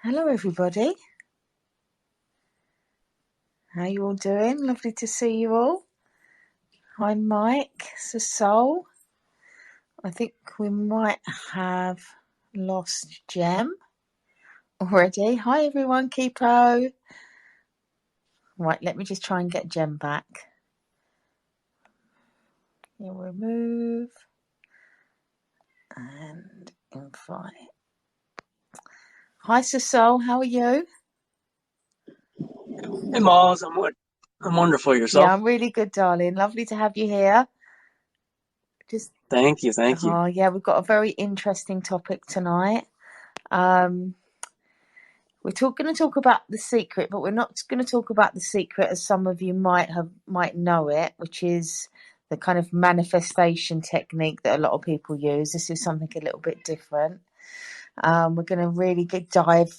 Hello, everybody. How you all doing? Lovely to see you all. Hi, Mike. Soul. I think we might have lost Gem already. Hi, everyone. Keepo. Right, let me just try and get Gem back. You'll remove and invite. Hi, Soul. How are you? Hey, Molls, I'm wonderful. Yeah, Yourself? I'm really good, darling. Lovely to have you here. Just Thank you, thank you. yeah, we've got a very interesting topic tonight. We're going to talk about the secret, but we're not going to talk about the secret as some of you might know it, which is the kind of manifestation technique that a lot of people use. This is something a little bit different. We're going to really dive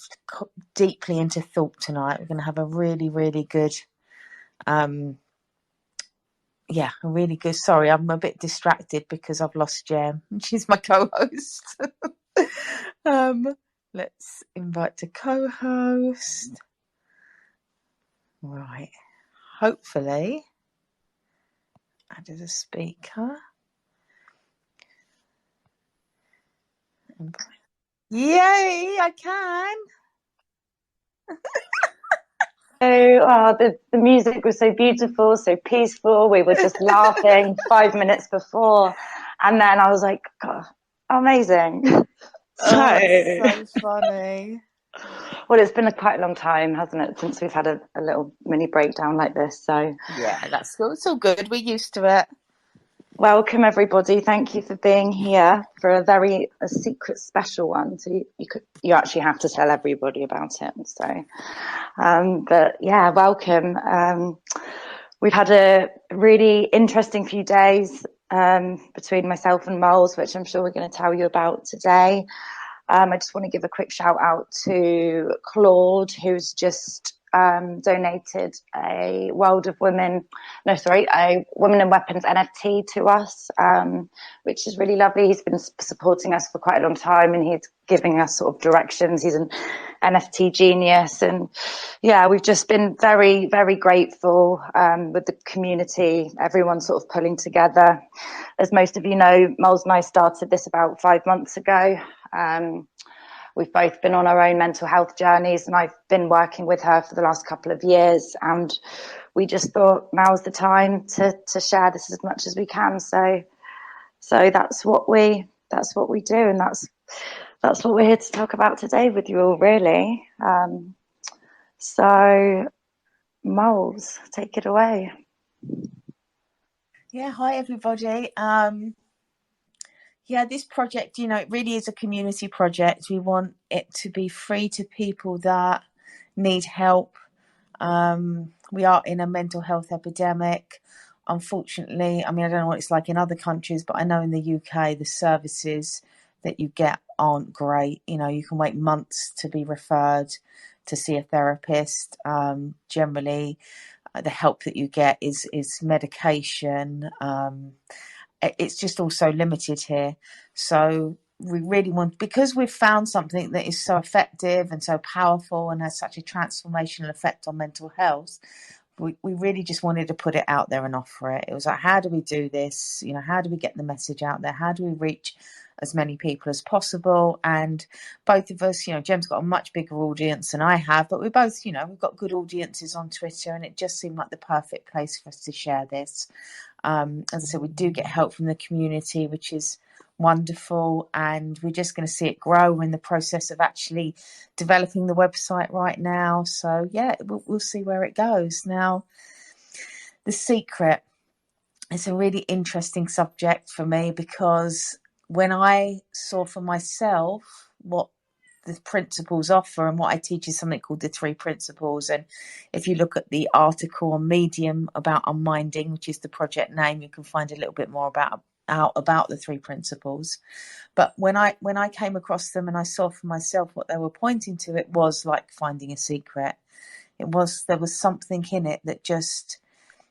deeply into thought tonight. We're going to have a really, really good, a really good. Sorry, I'm a bit distracted because I've lost Jem. She's my co-host. Let's invite to co-host. Right. Hopefully, add as a speaker. Yay, I can. The music was so beautiful, so peaceful. We were just laughing 5 minutes before. And then I was like, God, amazing. So funny. Well, it's been quite a long time, hasn't it, since we've had a little mini breakdown like this. So Yeah, it's all good. We're used to it. welcome, everybody. Thank you for being here for a secret special one. So you actually have to tell everybody about it. So, but yeah, welcome. We've had a really interesting few days between myself and Molls, which I'm sure we're going to tell you about today. I just want to give a quick shout out to Claude, who's just donated a Women in Weapons NFT to us, which is really lovely. He's been supporting us for quite a long time, and he's giving us sort of directions. He's an NFT genius, and yeah, we've just been very, very grateful with the community, everyone sort of pulling together. As most of you know, Molls and I started this about 5 months ago. We've both been on our own mental health journeys, and I've been working with her for the last couple of years, and we just thought now's the time to share this as much as we can. So that's what we do, and that's what we're here to talk about today with you all, really. So Molls, take it away. Yeah, hi everybody. This project, it really is a community project. We want it to be free to people that need help. We are in a mental health epidemic. Unfortunately, I mean, I don't know what it's like in other countries, but I know in the UK, the services that you get aren't great. You can wait months to be referred to see a therapist. Generally, the help that you get is medication. It's just also limited here. So we really want, because we've found something that is so effective and so powerful and has such a transformational effect on mental health, we really just wanted to put it out there and offer it. It was like, how do we do this? How do we get the message out there? How do we reach as many people as possible? And both of us, Jem's got a much bigger audience than I have, but we both, we've got good audiences on Twitter, and it just seemed like the perfect place for us to share this. As I said, we do get help from the community, which is wonderful, and we're just going to see it grow. We're in the process of actually developing the website right now, so yeah, we'll see where it goes. Now, the secret is a really interesting subject for me, because when I saw for myself what the principles offer, and what I teach is something called the 3 principles. And if you look at the article on Medium about OneMinding, which is the project name, you can find a little bit more about the 3 principles. But when I came across them and I saw for myself what they were pointing to, it was like finding a secret. There was something in it that just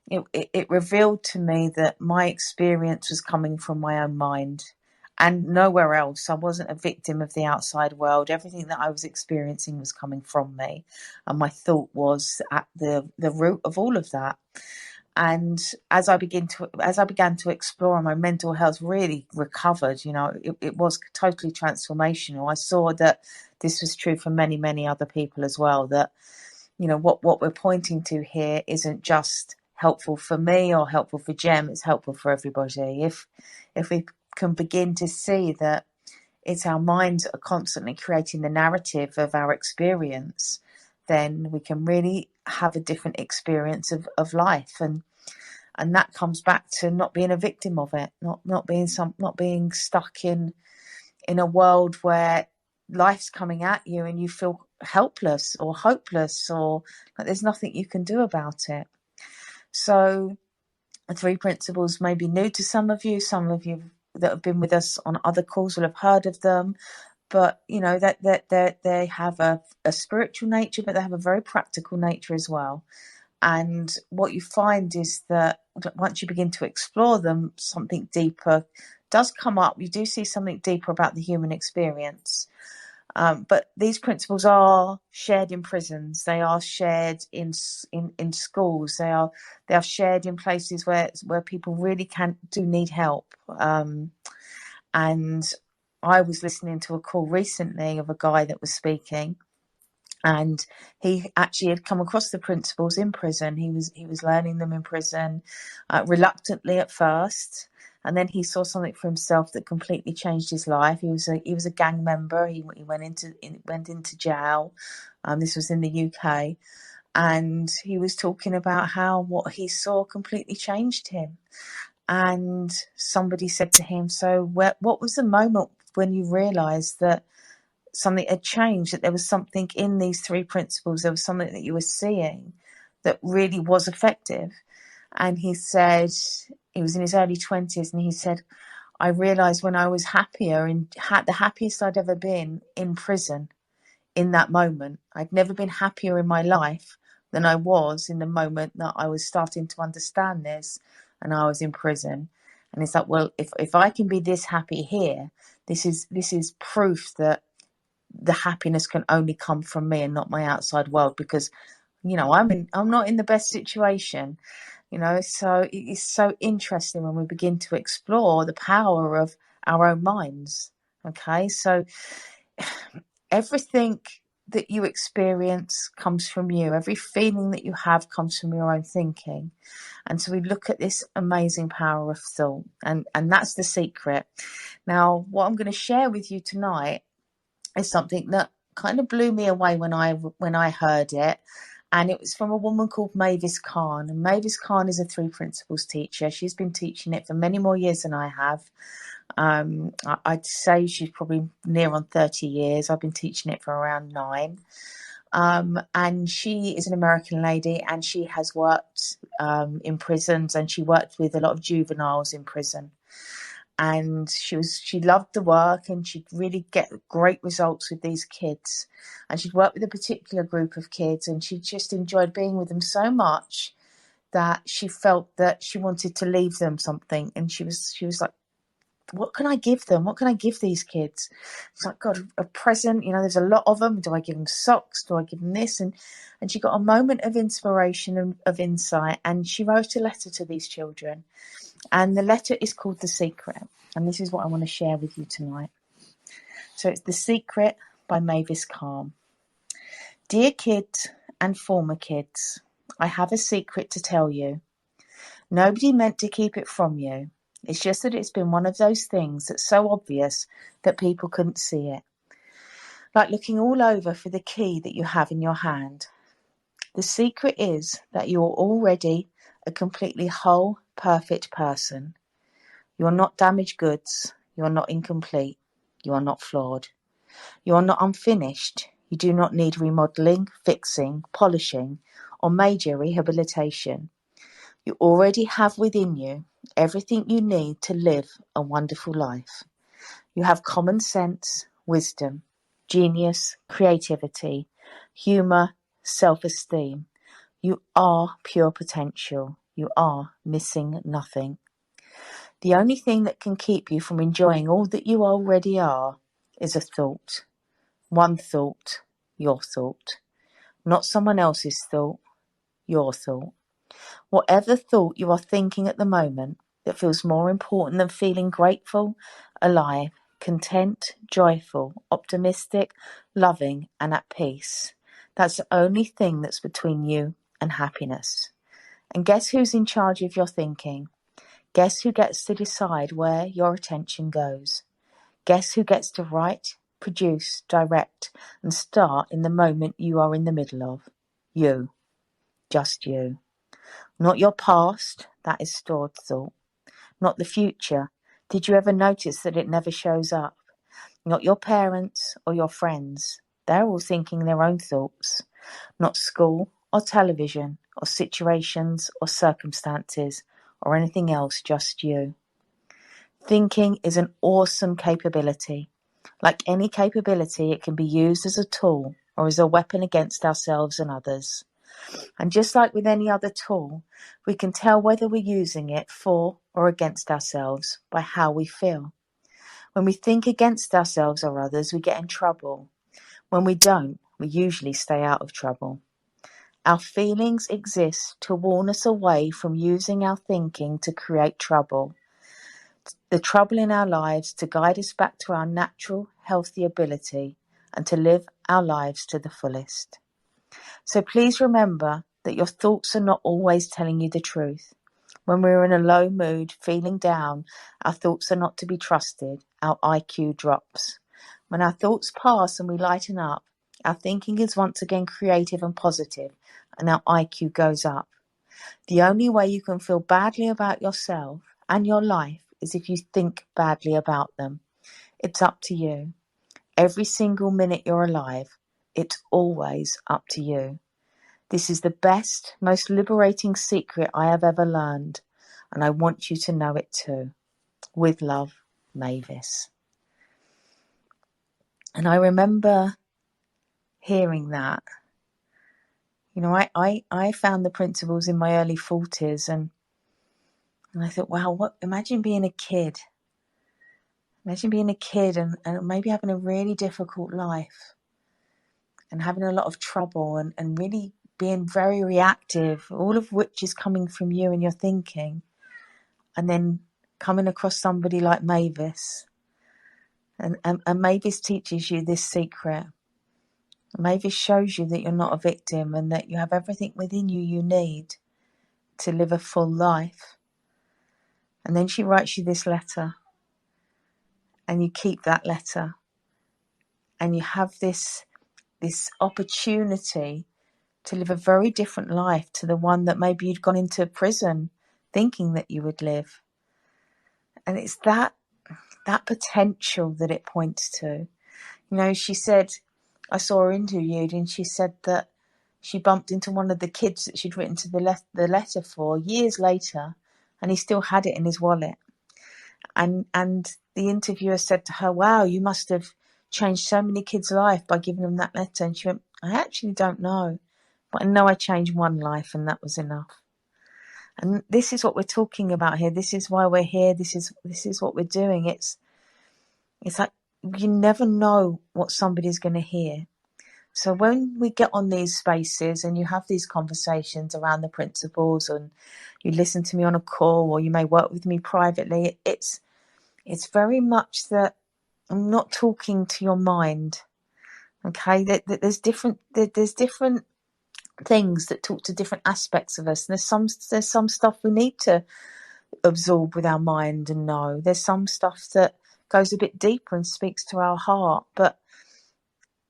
it revealed to me that my experience was coming from my own mind, and nowhere else. I wasn't a victim of the outside world. Everything that I was experiencing was coming from me, and my thought was at the root of all of that. And as I began to explore, and my mental health really recovered, it was totally transformational. I saw that this was true for many, many other people as well, that, what we're pointing to here isn't just helpful for me or helpful for Gem, it's helpful for everybody. If we can begin to see that it's our minds that are constantly creating the narrative of our experience, then we can really have a different experience of life. And that comes back to not being a victim of it, not being stuck in a world where life's coming at you and you feel helpless or hopeless, or like there's nothing you can do about it. So the 3 principles may be new to some of you that have been with us on other calls will have heard of them, but that they have a spiritual nature, but they have a very practical nature as well. And what you find is that once you begin to explore them, something deeper does come up. You do see something deeper about the human experience. But these principles are shared in prisons. They are shared in schools. They are shared in places where people really do need help. And I was listening to a call recently of a guy that was speaking, and he actually had come across the principles in prison. He was learning them in prison, reluctantly at first, and then he saw something for himself that completely changed his life. He was a gang member. He went into jail. This was in the UK, and he was talking about how what he saw completely changed him. And somebody said to him, "So, what was the moment when you realised that something had changed, that there was something in these 3 principles, there was something that you were seeing that really was effective?" And he said, he was in his early 20s, and he said, "I realised when I was happier and the happiest I'd ever been in prison in that moment. I'd never been happier in my life than I was in the moment that I was starting to understand this, and I was in prison." And it's like, well, if I can be this happy here, this is proof that the happiness can only come from me and not my outside world, because I'm not in the best situation, so it is so interesting when we begin to explore the power of our own minds. Okay, so everything that you experience comes from you. Every feeling that you have comes from your own thinking. And so we look at this amazing power of thought, and that's the secret. Now, what I'm going to share with you tonight is something that kind of blew me away when I heard it, and it was from a woman called Mavis Khan. And Mavis Khan is a 3 principles teacher. She's been teaching it for many more years than I have. I'd say she's probably near on 30 years. I've been teaching it for around 9. And she is an American lady, and she has worked in prisons, and she worked with a lot of juveniles in prison. And she loved the work, and she'd really get great results with these kids. And she'd worked with a particular group of kids, and she just enjoyed being with them so much that she felt that she wanted to leave them something. And she was like, what can I give them? What can I give these kids? It's like, God, a present, there's a lot of them. Do I give them socks? Do I give them this? And she got a moment of inspiration and of insight, and she wrote a letter to these children. And the letter is called The Secret. And this is what I want to share with you tonight. So it's The Secret by Mavis Khan. Dear kids and former kids, I have a secret to tell you. Nobody meant to keep it from you. It's just that it's been one of those things that's so obvious that people couldn't see it. Like looking all over for the key that you have in your hand. The secret is that you're already a completely whole, perfect person. You are not damaged goods. You are not incomplete. You are not flawed. You are not unfinished. You do not need remodeling, fixing, polishing, or major rehabilitation. You already have within you everything you need to live a wonderful life. You have common sense, wisdom, genius, creativity, humour, self-esteem. You are pure potential. You are missing nothing. The only thing that can keep you from enjoying all that you already are is a thought. One thought, your thought. Not someone else's thought, your thought. Whatever thought you are thinking at the moment that feels more important than feeling grateful, alive, content, joyful, optimistic, loving, and at peace. That's the only thing that's between you and happiness. And guess who's in charge of your thinking? Guess who gets to decide where your attention goes? Guess who gets to write, produce, direct, and start in the moment you are in the middle of? You. Just you. Not your past, that is stored thought. Not the future. Did you ever notice that it never shows up? Not your parents or your friends. They're all thinking their own thoughts. Not school or television or situations or circumstances or anything else, just you. Thinking is an awesome capability. Like any capability, it can be used as a tool or as a weapon against ourselves and others. And just like with any other tool, we can tell whether we're using it for or against ourselves by how we feel. When we think against ourselves or others, we get in trouble. When we don't, we usually stay out of trouble. Our feelings exist to warn us away from using our thinking to create trouble. The trouble in our lives to guide us back to our natural, healthy ability and to live our lives to the fullest. So please remember that your thoughts are not always telling you the truth. When we're in a low mood, feeling down, our thoughts are not to be trusted. Our IQ drops. When our thoughts pass and we lighten up, our thinking is once again creative and positive, and our IQ goes up. The only way you can feel badly about yourself and your life is if you think badly about them. It's up to you. Every single minute you're alive, it's always up to you. This is the best, most liberating secret I have ever learned, and I want you to know it too. With love, Mavis. And I remember hearing that. You know, I found the principles in my early 40s, and I thought, wow, imagine being a kid. Imagine being a kid and maybe having a really difficult life and having a lot of trouble and really being very reactive, all of which is coming from you and your thinking. And then coming across somebody like Mavis. And Mavis teaches you this secret. Mavis shows you that you're not a victim and that you have everything within you need to live a full life. And then she writes you this letter. And you keep that letter. And you have this opportunity to live a very different life to the one that maybe you'd gone into prison thinking that you would live. And it's that potential that it points to. You know, she said, I saw her interviewed, and she said that she bumped into one of the kids that she'd written to the letter for years later, and he still had it in his wallet. And the interviewer said to her, wow, you must have changed so many kids' life by giving them that letter. And she went, I actually don't know, but I know I changed one life, and that was enough. And this is what we're talking about here. This is why we're here. This is what we're doing. It's like you never know what somebody's going to hear. So when we get on these spaces and you have these conversations around the principles, and you listen to me on a call, or you may work with me privately, it's very much that I'm not talking to your mind. Okay, that there's different things that talk to different aspects of us. And there's some stuff we need to absorb with our mind and know. There's some stuff that goes a bit deeper and speaks to our heart, but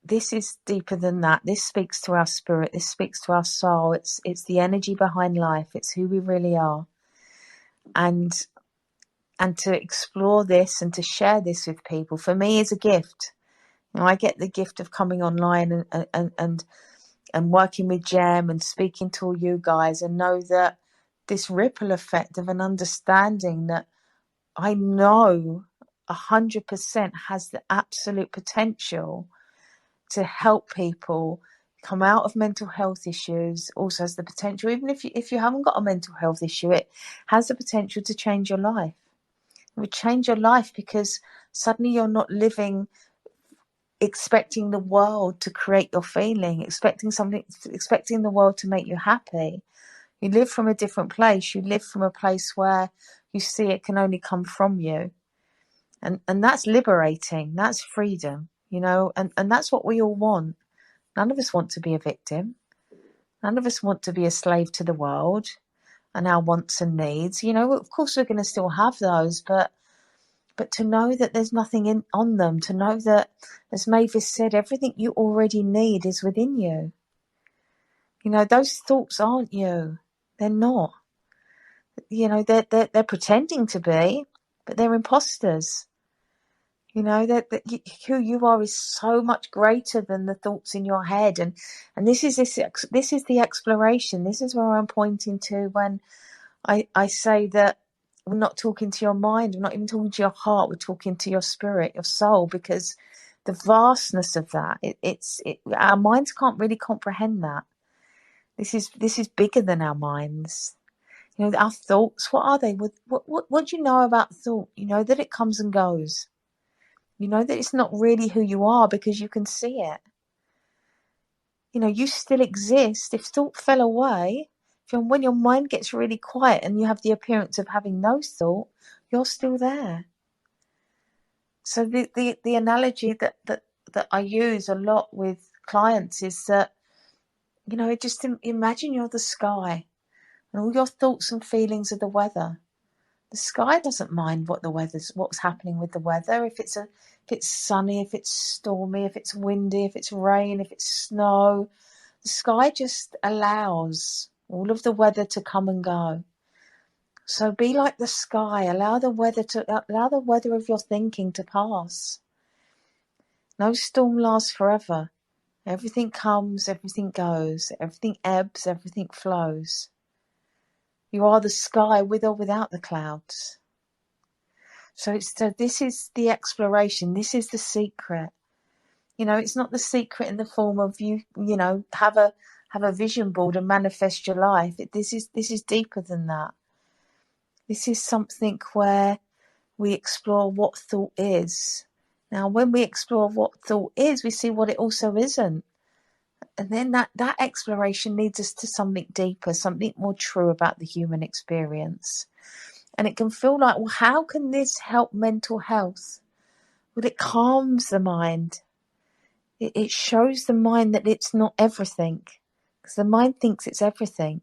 this is deeper than that. This speaks to our spirit. This speaks to our soul. It's the energy behind life. It's who we really are. And to explore this and to share this with people, for me, is a gift. You know, I get the gift of coming online and working with Gem and speaking to all you guys, and know that this ripple effect of an understanding that I know 100% has the absolute potential to help people come out of mental health issues. Also has the potential, even if you haven't got a mental health issue, it has the potential to change your life. It would change your life, because suddenly you're not living expecting the world to create your feeling, expecting the world to make you happy. You live from a different place. You live from a place where you see it can only come from you. And that's liberating. That's freedom, and that's what we all want. None of us want to be a victim. None of us want to be a slave to the world and our wants and needs. Of course we're going to still have those, but to know that there's nothing on them, to know that, as Mavis said, everything you already need is within you. Those thoughts aren't you. They're not. They're pretending to be, but they're imposters. That who you are is so much greater than the thoughts in your head, and this is the exploration. This is where I'm pointing to when I say that we're not talking to your mind, we're not even talking to your heart, we're talking to your spirit, your soul, because the vastness of that, our minds can't really comprehend that. This is bigger than our minds. Our thoughts, what are they? What do you know about thought? You know that it comes and goes. You know that it's not really who you are, because you can see it. You still exist. If thought fell away, when your mind gets really quiet and you have the appearance of having no thought, you're still there. So the analogy that I use a lot with clients is that, just imagine you're the sky and all your thoughts and feelings are the weather. The sky doesn't mind what's happening with the weather. If it's sunny, if it's stormy, if it's windy, if it's rain, if it's snow, the sky just allows all of the weather to come and go. So be like the sky. Allow the weather of your thinking to pass. No storm lasts forever. Everything comes, everything goes, everything ebbs, everything flows. You are the sky with or without the clouds. So this is the exploration. This is the secret. It's not the secret in the form of you have a vision board and manifest your life. This is deeper than that. This is something where we explore what thought is. Now, when we explore what thought is, we see what it also isn't. And then that exploration leads us to something deeper, something more true about the human experience. And it can feel like, well, how can this help mental health? Well, it calms the mind. It shows the mind that it's not everything, because the mind thinks it's everything.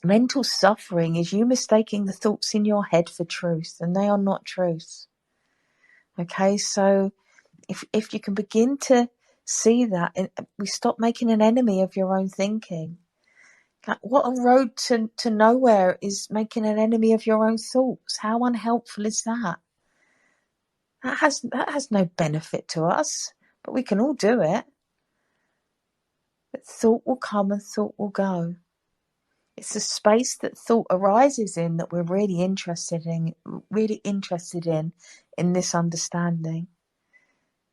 Mental suffering is you mistaking the thoughts in your head for truth, and they are not truth. Okay, so if you can begin to see that, we stop making an enemy of your own thinking. What a road to nowhere is making an enemy of your own thoughts. How unhelpful is that? That has no benefit to us, but we can all do it. But thought will come and thought will go. It's the space that thought arises in that we're really interested in this understanding.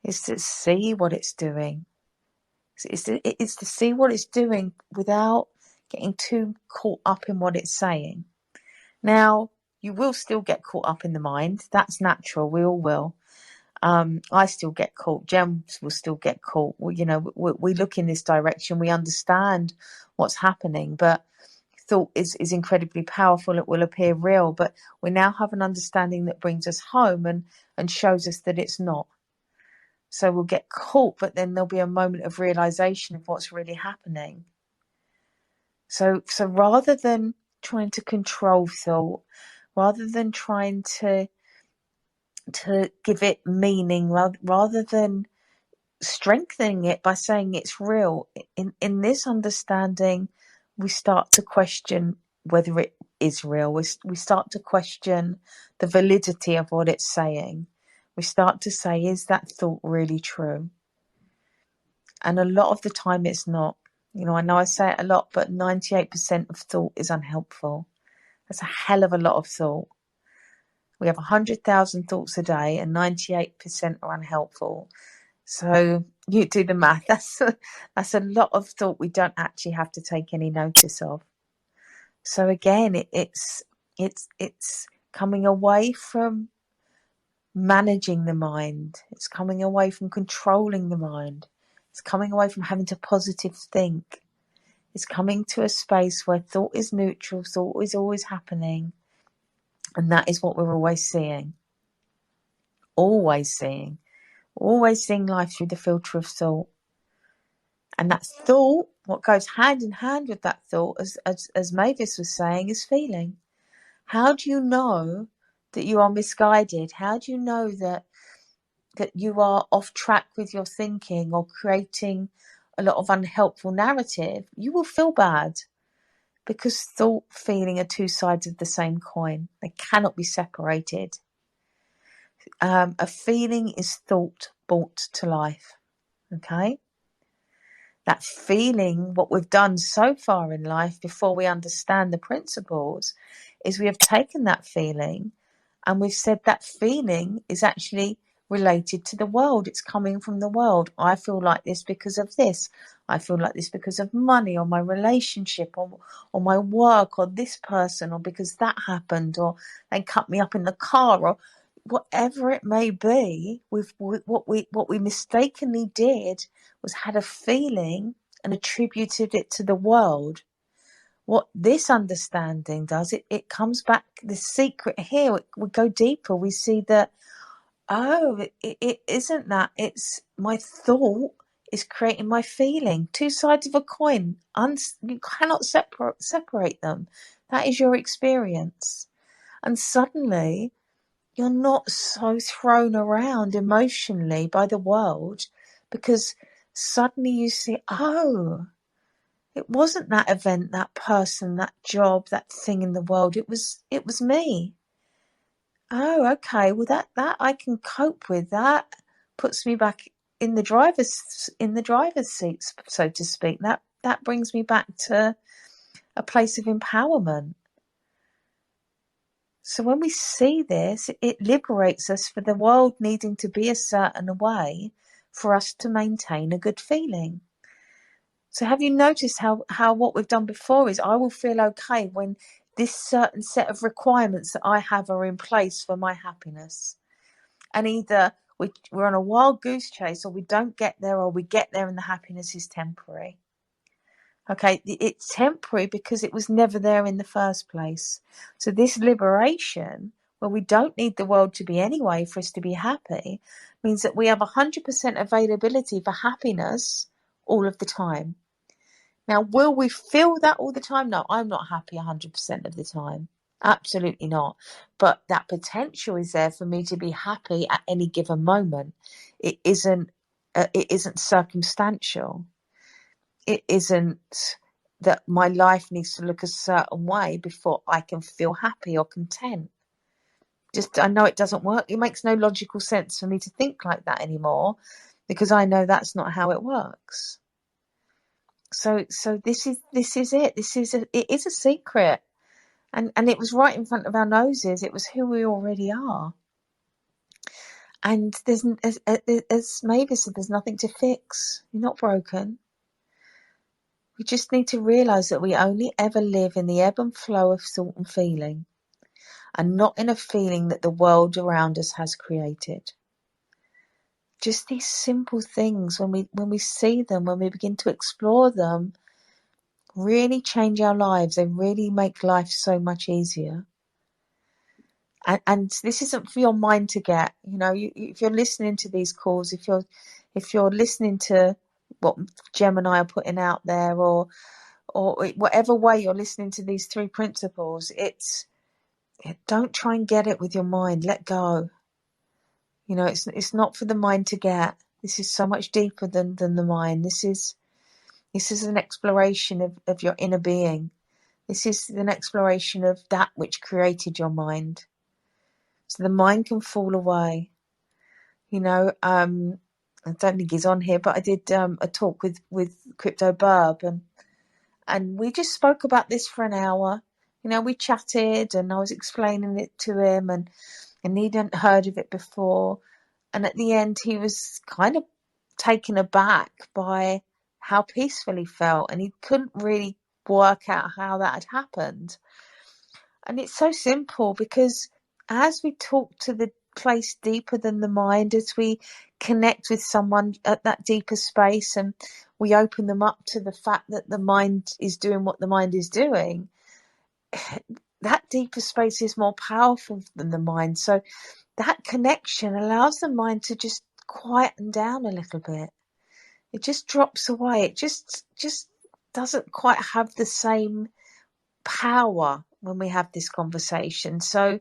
It's to see what it's doing. It's to see what it's doing without getting too caught up in what it's saying. Now, you will still get caught up in the mind. That's natural. We all will. I still get caught. Jem will still get caught. We look in this direction. We understand what's happening, but thought is incredibly powerful. It will appear real, but we now have an understanding that brings us home and shows us that it's not. So we'll get caught, but then there'll be a moment of realization of what's really happening. So rather than trying to control thought, rather than trying to give it meaning, rather than strengthening it by saying it's real, in this understanding, we start to question whether it is real. We start to question the validity of what it's saying. We start to say, is that thought really true? And a lot of the time it's not. I know I say it a lot, but 98% of thought is unhelpful. That's a hell of a lot of thought. We have 100,000 thoughts a day and 98% are unhelpful. So you do the math. That's a lot of thought we don't actually have to take any notice of. So again, it's It's coming away from managing the mind. It's coming away from controlling the mind. It's coming away from having to positive think. It's coming to a space where thought is neutral, thought is always happening. And that is what we're always seeing. Always seeing life through the filter of thought. And that thought, what goes hand in hand with that thought, as Mavis was saying, is feeling. How do you know that you are misguided? How do you know that you are off track with your thinking or creating a lot of unhelpful narrative? You will feel bad, because thought, feeling are two sides of the same coin. They cannot be separated. A feeling is thought brought to life. Okay? That feeling, what we've done so far in life before we understand the principles, is we have taken that feeling and we've said that feeling is actually related to the world. It's coming from the world. I feel like this because of this. I feel like this because of money, or my relationship, or my work, or this person, or because that happened, or they cut me up in the car, or whatever it may be. What we mistakenly did was had a feeling and attributed it to the world. What this understanding does, it comes back, the secret here, we go deeper, we see that, it isn't that, it's my thought is creating my feeling. Two sides of a coin, you cannot separate them. That is your experience. And suddenly you're not so thrown around emotionally by the world, because suddenly you see, it wasn't that event, that person, that job, that thing in the world. It was me. Oh, okay. Well, that I can cope with. That puts me back in the driver's seat, so to speak. That brings me back to a place of empowerment. So when we see this, it liberates us for the world needing to be a certain way for us to maintain a good feeling. So have you noticed how what we've done before is, I will feel okay when this certain set of requirements that I have are in place for my happiness. And either we're on a wild goose chase, or we don't get there, or we get there and the happiness is temporary. Okay, it's temporary because it was never there in the first place. So this liberation, where we don't need the world to be anyway for us to be happy, means that we have 100% availability for happiness all of the time. Now, will we feel that all the time? No, I'm not happy 100% of the time. Absolutely not. But that potential is there for me to be happy at any given moment. It isn't circumstantial. It isn't that my life needs to look a certain way before I can feel happy or content. I know it doesn't work. It makes no logical sense for me to think like that anymore, because I know that's not how it works. So this is it. It is a secret, and it was right in front of our noses. It was who we already are. And as Mavis said, there's nothing to fix. You're not broken. We just need to realise that we only ever live in the ebb and flow of thought and feeling, and not in a feeling that the world around us has created. Just these simple things, when we see them, when we begin to explore them, really change our lives. They really make life so much easier. And this isn't for your mind to get. If you're listening to these calls, if you're listening to what Gem and I are putting out there, or whatever way you're listening to these three principles, don't try and get it with your mind. Let go. It's not for the mind to get. This is so much deeper than the mind. This is an exploration of your inner being. This is an exploration of that which created your mind. So the mind can fall away. I don't think he's on here, but I did a talk with Crypto Burb, and we just spoke about this for an hour. We chatted, and I was explaining it to him, and he hadn't heard of it before. And at the end, he was kind of taken aback by how peaceful he felt, and he couldn't really work out how that had happened. And it's so simple, because as we talk to the place deeper than the mind, as we connect with someone at that deeper space, and we open them up to the fact that the mind is doing what the mind is doing, that deeper space is more powerful than the mind. So that connection allows the mind to just quieten down a little bit. It just drops away. It just doesn't quite have the same power when we have this conversation. So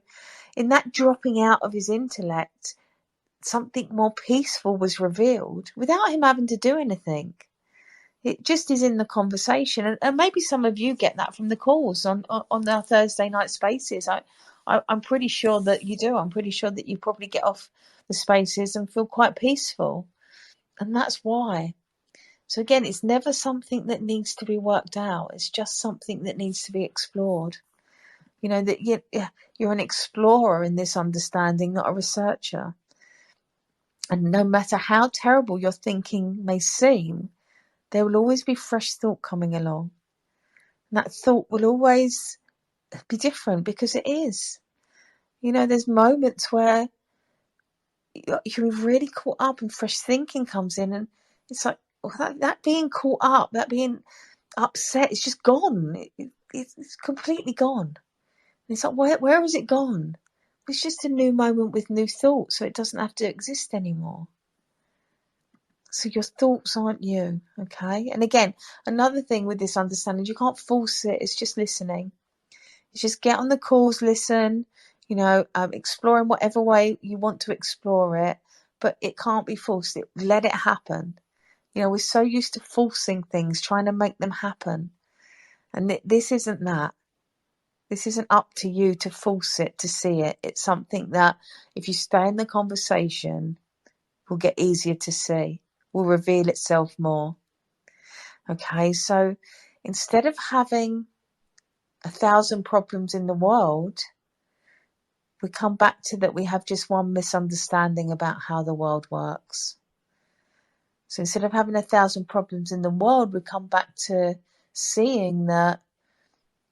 in that dropping out of his intellect, something more peaceful was revealed without him having to do anything. It just is in the conversation. And maybe some of you get that from the calls on our Thursday night spaces. I'm pretty sure that you do. I'm pretty sure that you probably get off the spaces and feel quite peaceful. And that's why. So again, it's never something that needs to be worked out. It's just something that needs to be explored. You know, that you're an explorer in this understanding, not a researcher. And no matter how terrible your thinking may seem, there will always be fresh thought coming along. And that thought will always be different, because it is. You know, there's moments where you're really caught up and fresh thinking comes in, and it's like, well, that being caught up, that being upset, it's just gone. It's completely gone. And it's like, where has it gone? It's just a new moment with new thoughts, so it doesn't have to exist anymore. So your thoughts aren't you, okay? And again, another thing with this understanding, you can't force it. It's just listening. It's just get on the calls, listen, exploring whatever way you want to explore it, but it can't be forced. Let it happen. You know, we're so used to forcing things, trying to make them happen. And this isn't that. This isn't up to you to force it, to see it. It's something that, if you stay in the conversation, will get easier to see, will reveal itself more. Okay, so instead of having 1,000 problems in the world, we come back to that we have just one misunderstanding about how the world works. So instead of having 1,000 problems in the world, we come back to seeing that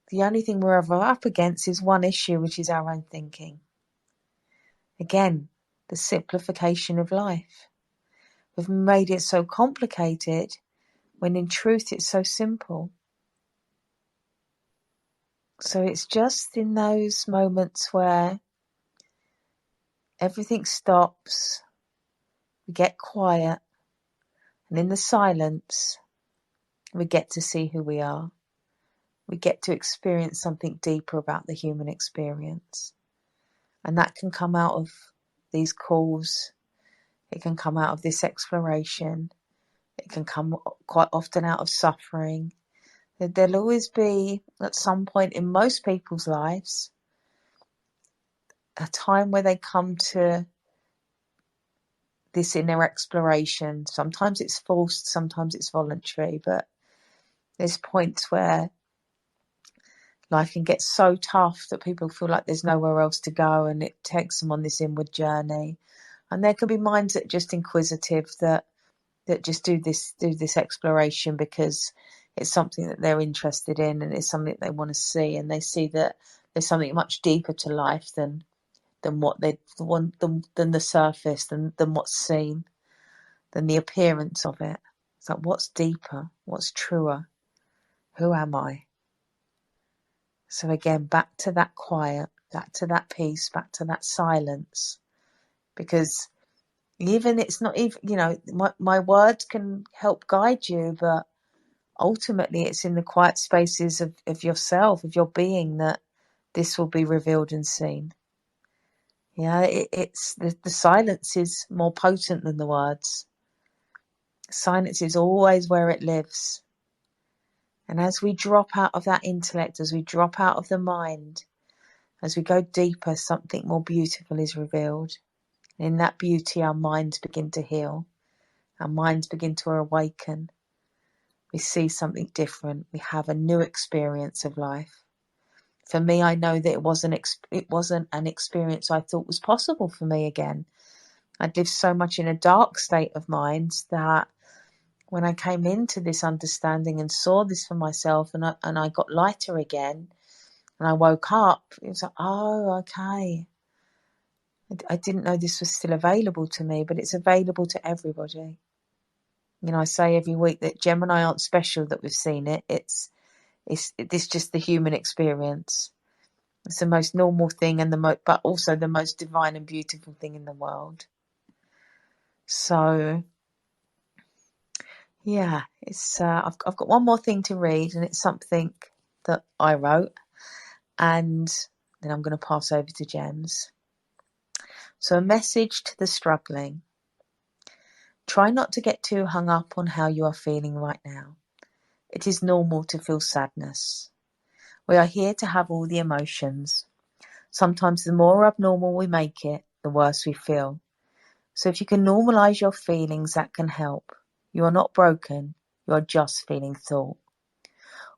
the only thing we're ever up against is one issue, which is our own thinking. Again, the simplification of life. We've made it so complicated when in truth it's so simple. So it's just in those moments where everything stops, we get quiet, and in the silence, we get to see who we are. We get to experience something deeper about the human experience. And that can come out of these calls. It can come out of this exploration. It can come quite often out of suffering. There'll always be, at some point in most people's lives, a time where they come to this inner exploration. Sometimes it's forced, sometimes it's voluntary, but there's points where life can get so tough that people feel like there's nowhere else to go, and it takes them on this inward journey. And there can be minds that are just inquisitive, that just do this exploration because it's something that they're interested in, and it's something they want to see, and they see that there's something much deeper to life than what they want, than the surface, than what's seen, than the appearance of it. It's like, what's deeper? What's truer? Who am I? So again, back to that quiet, back to that peace, back to that silence. Because even it's not even, my words can help guide you, but ultimately it's in the quiet spaces of yourself, of your being, that this will be revealed and seen. Yeah, it's the silence is more potent than the words. Silence is always where it lives. And as we drop out of that intellect, as we drop out of the mind, as we go deeper, something more beautiful is revealed. And in that beauty, our minds begin to heal. Our minds begin to awaken. We see something different. We have a new experience of life. For me, I know that it wasn't an experience I thought was possible for me again. I'd lived so much in a dark state of mind that when I came into this understanding and saw this for myself, and I got lighter again, And I woke up. It was like, oh, okay. I didn't know this was still available to me, but it's available to everybody. You know, I say every week that Gem and I aren't special that we've seen it. It's just the human experience. It's the most normal thing, but also the most divine and beautiful thing in the world. So, yeah, it's I've got one more thing to read, and it's something that I wrote, and then I'm going to pass over to Gems. So, a message to the struggling. Try not to get too hung up on how you are feeling right now. It is normal to feel sadness. We are here to have all the emotions. Sometimes the more abnormal we make it, the worse we feel. So if you can normalize your feelings, that can help. You are not broken. You are just feeling thought.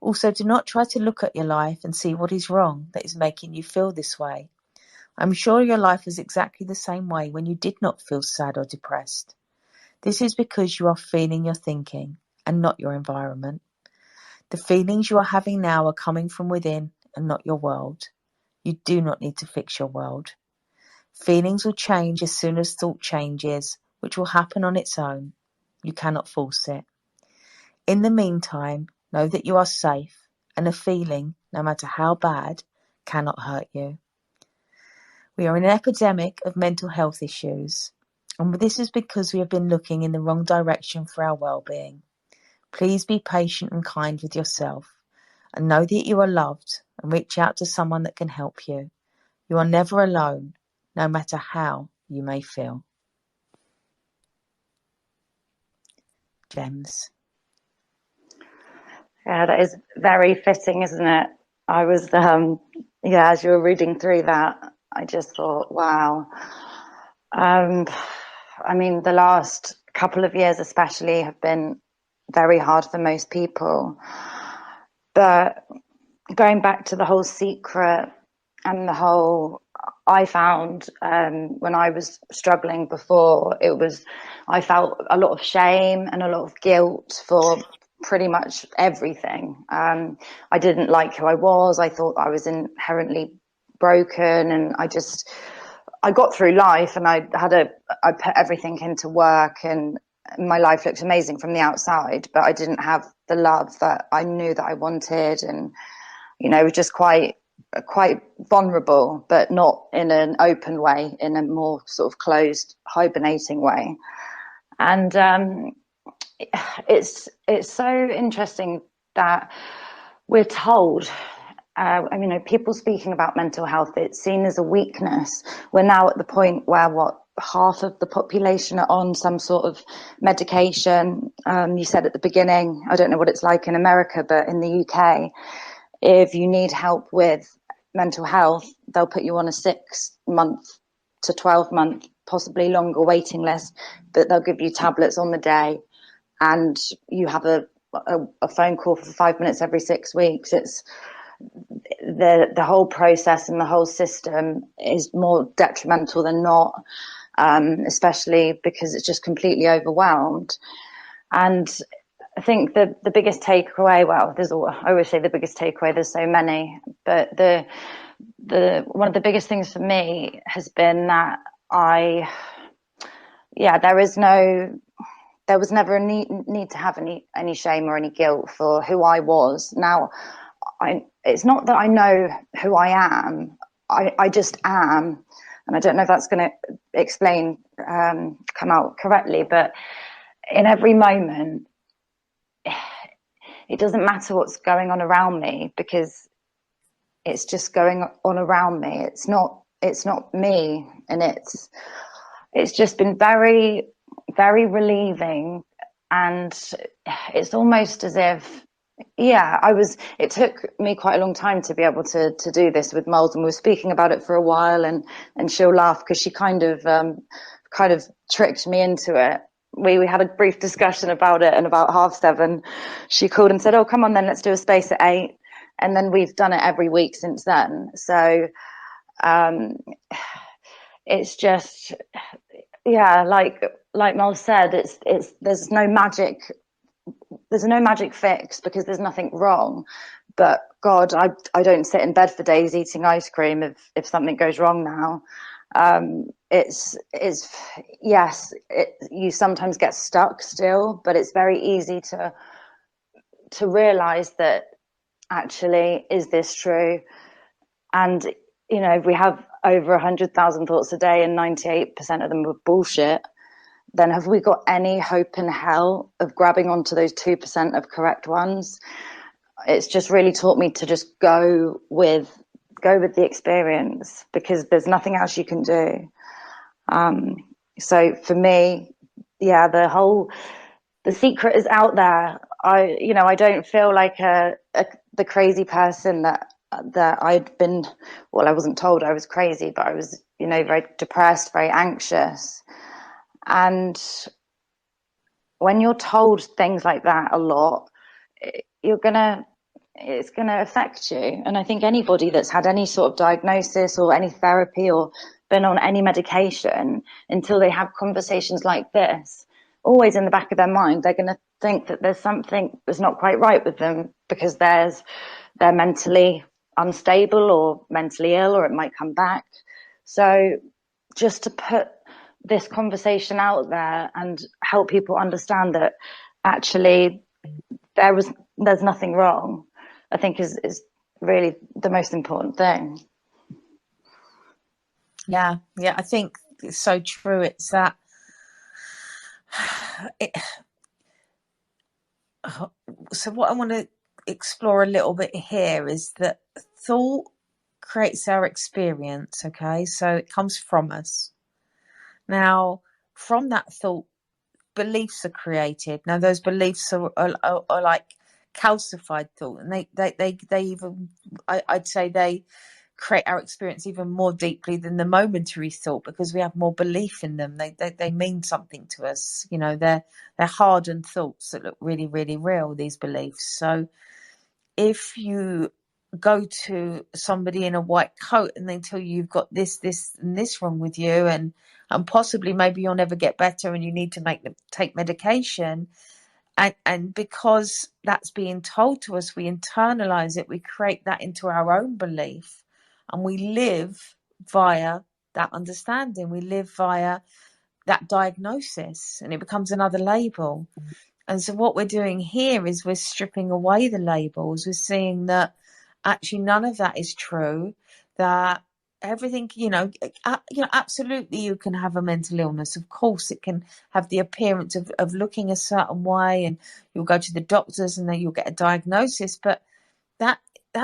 Also, do not try to look at your life and see what is wrong that is making you feel this way. I'm sure your life was exactly the same way when you did not feel sad or depressed. This is because you are feeling your thinking and not your environment. The feelings you are having now are coming from within and not your world. You do not need to fix your world. Feelings will change as soon as thought changes, which will happen on its own. You cannot force it. In the meantime, know that you are safe, and a feeling, no matter how bad, cannot hurt you. We are in an epidemic of mental health issues, and this is because we have been looking in the wrong direction for our well-being. Please be patient and kind with yourself, and know that you are loved, and reach out to someone that can help you. You are never alone, no matter how you may feel. Gems. Yeah, that is very fitting, isn't it? I was, as you were reading through that, I just thought, wow. I mean, the last couple of years especially have been very hard for most people. But going back to the whole secret and the whole, I found when I was struggling before, I felt a lot of shame and a lot of guilt for pretty much everything. I didn't like who I was. I thought I was inherently broken, and I got through life, and I put everything into work, and my life looked amazing from the outside, but I didn't have the love that I knew that I wanted. And, you know, it was just quite vulnerable, but not in an open way, in a more sort of closed, hibernating way. And it's so interesting that we're told, people speaking about mental health, it's seen as a weakness. We're now at the point where half of the population are on some sort of medication. You said at the beginning, I don't know what it's like in America, but in the UK, if you need help with mental health, they'll put you on a 6-month to 12-month, possibly longer waiting list, but they'll give you tablets on the day, and you have a phone call for 5 minutes every 6 weeks. It's the whole process and the whole system is more detrimental than not, especially because it's just completely overwhelmed. And I think the biggest takeaway, I always say the biggest takeaway, there's so many, but the one of the biggest things for me has been that there was never a need to have any shame or any guilt for who I was. Now, it's not that I know who I am. I just am. And I don't know if that's going to come out correctly, but in every moment, it doesn't matter what's going on around me, because it's just going on around me. It's not me. And it's just been very, very relieving. And it's almost as if, it took me quite a long time to be able to do this with Molls, and we were speaking about it for a while, and she'll laugh because she kind of tricked me into it. We had a brief discussion about it, and about 7:30, she called and said, "Oh, come on then, let's do a space at 8." And then we've done it every week since then. So it's just, like Mel said, there's no magic fix, because there's nothing wrong, but God, I don't sit in bed for days eating ice cream if something goes wrong now. It's yes, you sometimes get stuck still, but it's very easy to realize that actually, is this true? And we have over 100,000 thoughts a day, and 98% of them are bullshit. Then have we got any hope in hell of grabbing onto those 2% of correct ones? It's just really taught me to just go with the experience, because there's nothing else you can do. So for me, yeah, the secret is out there. I don't feel like the crazy person that I'd been. Well, I wasn't told I was crazy, but I was, very depressed, very anxious. And when you're told things like that a lot, it's gonna affect you. And I think anybody that's had any sort of diagnosis or any therapy or been on any medication, until they have conversations like this, always in the back of their mind, they're going to think that there's something that's not quite right with them, because they're mentally unstable or mentally ill, or it might come back. So just to put this conversation out there and help people understand that actually there's nothing wrong, I think is really the most important thing. Yeah, I think it's so true. It's that so what I want to explore a little bit here is that thought creates our experience, okay? So it comes from us. Now, from that thought, beliefs are created. Now, those beliefs are like calcified thought, and they even, I'd say they create our experience even more deeply than the momentary thought, because we have more belief in them. They mean something to us. They're hardened thoughts that look really, really real, these beliefs. So if you go to somebody in a white coat and they tell you you've got this and this wrong with you, and possibly maybe you'll never get better and you need to take medication, and because that's being told to us, we internalize it, we create that into our own belief, and we live via that understanding, we live via that diagnosis, and it becomes another label. And so what we're doing here is we're stripping away the labels. We're seeing that actually none of that is true, that everything, absolutely you can have a mental illness. Of course, it can have the appearance of looking a certain way, and you'll go to the doctors and then you'll get a diagnosis. But that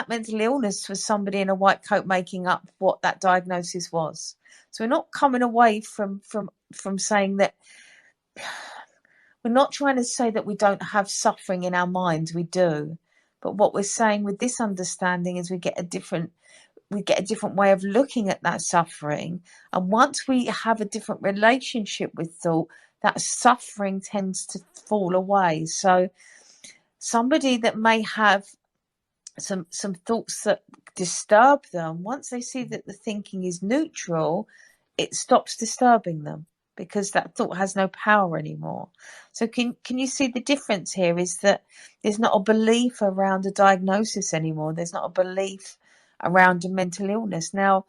mental illness was somebody in a white coat making up what that diagnosis was. So we're not coming away from saying that. We're not trying to say that we don't have suffering in our minds. We do. But what we're saying with this understanding is we get a different way of looking at that suffering. And once we have a different relationship with thought, that suffering tends to fall away. So somebody that may have some thoughts that disturb them, once they see that the thinking is neutral, it stops disturbing them, because that thought has no power anymore. So can you see the difference here is that there's not a belief around a diagnosis anymore. There's not a belief around a mental illness. Now,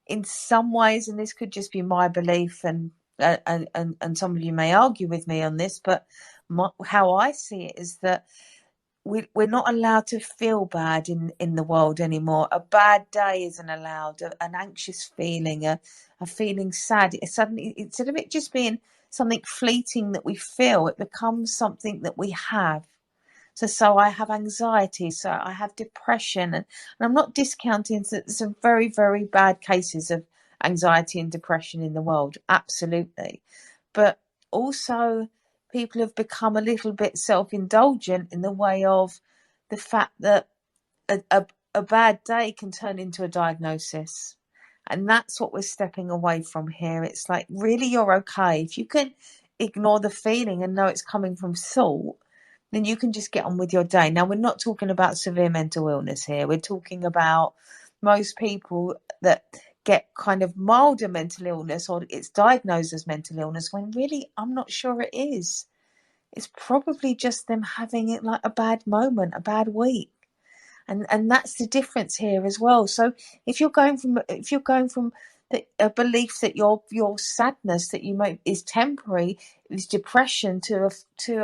in some ways, and this could just be my belief, and some of you may argue with me on this, but how I see it is that we're not allowed to feel bad in the world anymore. A bad day isn't allowed, an anxious feeling, a feeling sad. Suddenly, instead of it just being something fleeting that we feel, it becomes something that we have. So I have anxiety, so I have depression, and I'm not discounting that there's some very, very bad cases of anxiety and depression in the world, absolutely. But also, people have become a little bit self-indulgent in the way of the fact that a bad day can turn into a diagnosis. And that's what we're stepping away from here. It's like, really, you're okay. If you can ignore the feeling and know it's coming from thought, then you can just get on with your day. Now, we're not talking about severe mental illness here. We're talking about most people that get kind of milder mental illness, or it's diagnosed as mental illness, when really I'm not sure it is. It's probably just them having it like a bad moment, a bad week. and that's the difference here as well. So if you're going from a belief that your sadness that you might is temporary, is depression, to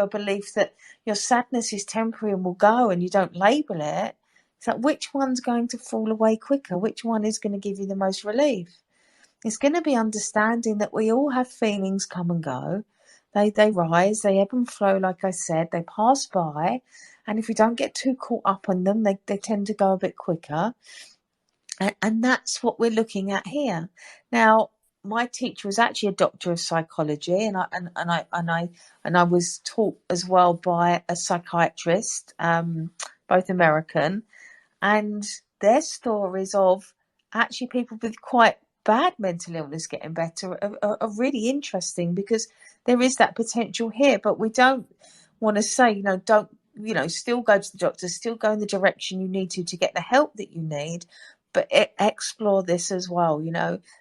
a belief that your sadness is temporary and will go, and you don't label it, it's like, which one's going to fall away quicker? Which one is going to give you the most relief? It's going to be understanding that we all have feelings come and go. They rise, they ebb and flow, like I said, they pass by. And if we don't get too caught up on them, they tend to go a bit quicker. And that's what we're looking at here. Now, my teacher was actually a doctor of psychology, and I was taught as well by a psychiatrist, both American, and their stories of actually people with quite bad mental illness getting better are really interesting, because there is that potential here. But we don't want to say, don't, still go to the doctor, still go in the direction you need to get the help that you need, but explore this as well.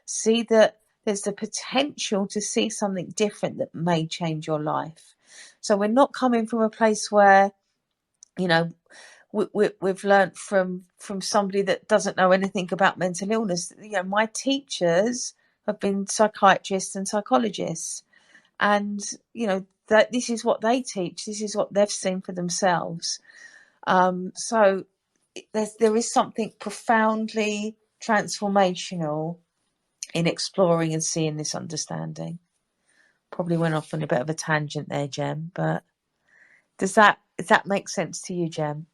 See that there's the potential to see something different that may change your life. So we're not coming from a place where, we've learnt from somebody that doesn't know anything about mental illness. My teachers have been psychiatrists and psychologists, and that this is what they teach. This is what they've seen for themselves. So there is something profoundly transformational in exploring and seeing this understanding. Probably went off on a bit of a tangent there, Gem, but does that make sense to you, Gem?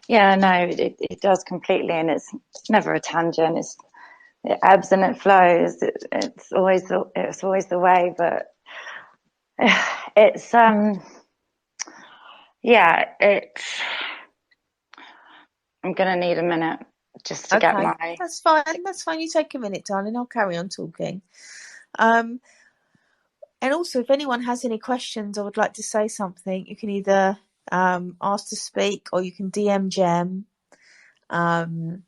Yeah, no, it does completely, and it's never a tangent. It ebbs and it flows. It's always the way, but it's I'm gonna need a minute just to get my. That's fine. You take a minute, darling. I'll carry on talking. And also, if anyone has any questions or would like to say something, you can either ask to speak, or you can DM Gem, and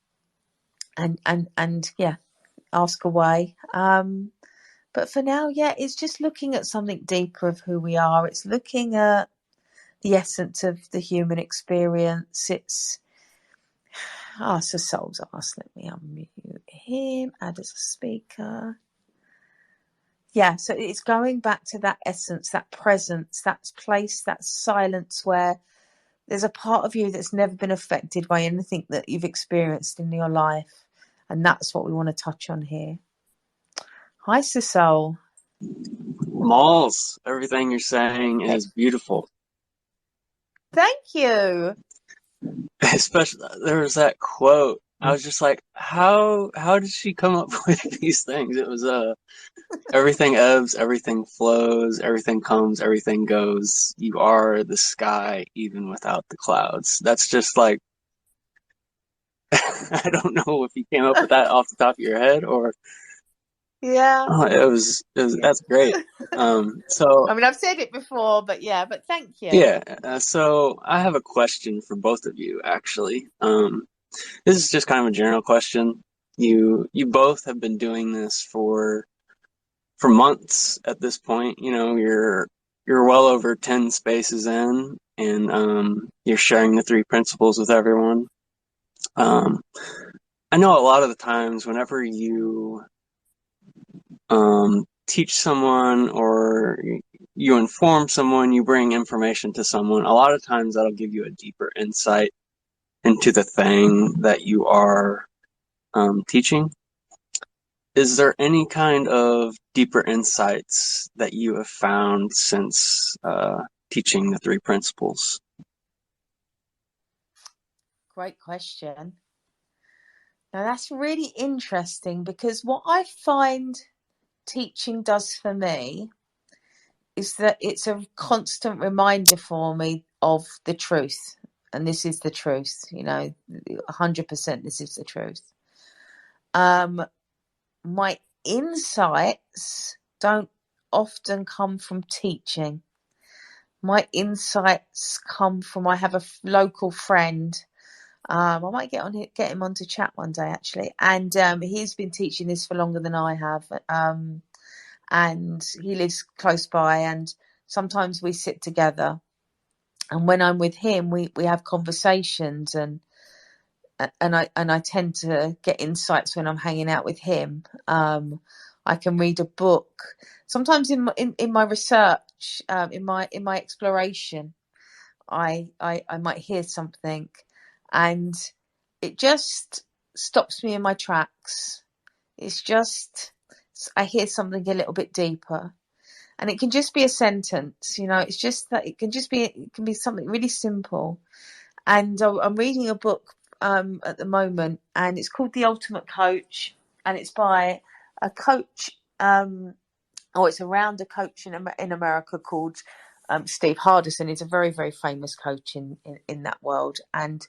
ask away. But for now, it's just looking at something deeper of who we are. It's looking at the essence of the human experience. It's so Soul's asked. Let me unmute him. Add as a speaker. Yeah, so it's going back to that essence, that presence, that place, that silence where there's a part of you that's never been affected by anything that you've experienced in your life. And that's what we want to touch on here. Hi, Soul. Molls, everything you're saying is beautiful. Thank you. Especially, there was that quote. I was just like, how did she come up with these things? It was everything ebbs, everything flows, everything comes, everything goes. You are the sky, even without the clouds. That's just like, I don't know if you came up with that off the top of your head, or it was that's great. So I mean, I've said it before, but thank you. Yeah, so I have a question for both of you, actually. This is just kind of a general question. You both have been doing this for months at this point. You're well over 10 spaces in, and you're sharing the 3 principles with everyone. I know a lot of the times whenever you teach someone, or you inform someone, you bring information to someone, a lot of times that'll give you a deeper insight into the thing that you are teaching. Is there any kind of deeper insights that you have found since teaching the 3 principles? Great question. Now, that's really interesting, because what I find teaching does for me is that it's a constant reminder for me of the truth. And this is the truth, 100% this is the truth. My insights don't often come from teaching. My insights come from, I have a local friend. I might get him onto chat one day, actually. And he's been teaching this for longer than I have. And he lives close by, and sometimes we sit together. And when I'm with him, we have conversations, and and I tend to get insights when I'm hanging out with him. I can read a book. Sometimes in my research, in my exploration, I might hear something, and it just stops me in my tracks. It's just, I hear something a little bit deeper, and it can just be a sentence. It's just that it can be something really simple. And I'm reading a book at the moment, and it's called The Ultimate Coach, and it's by a coach. It's around a coach in America called Steve Hardison. He's a very, very famous coach in that world. And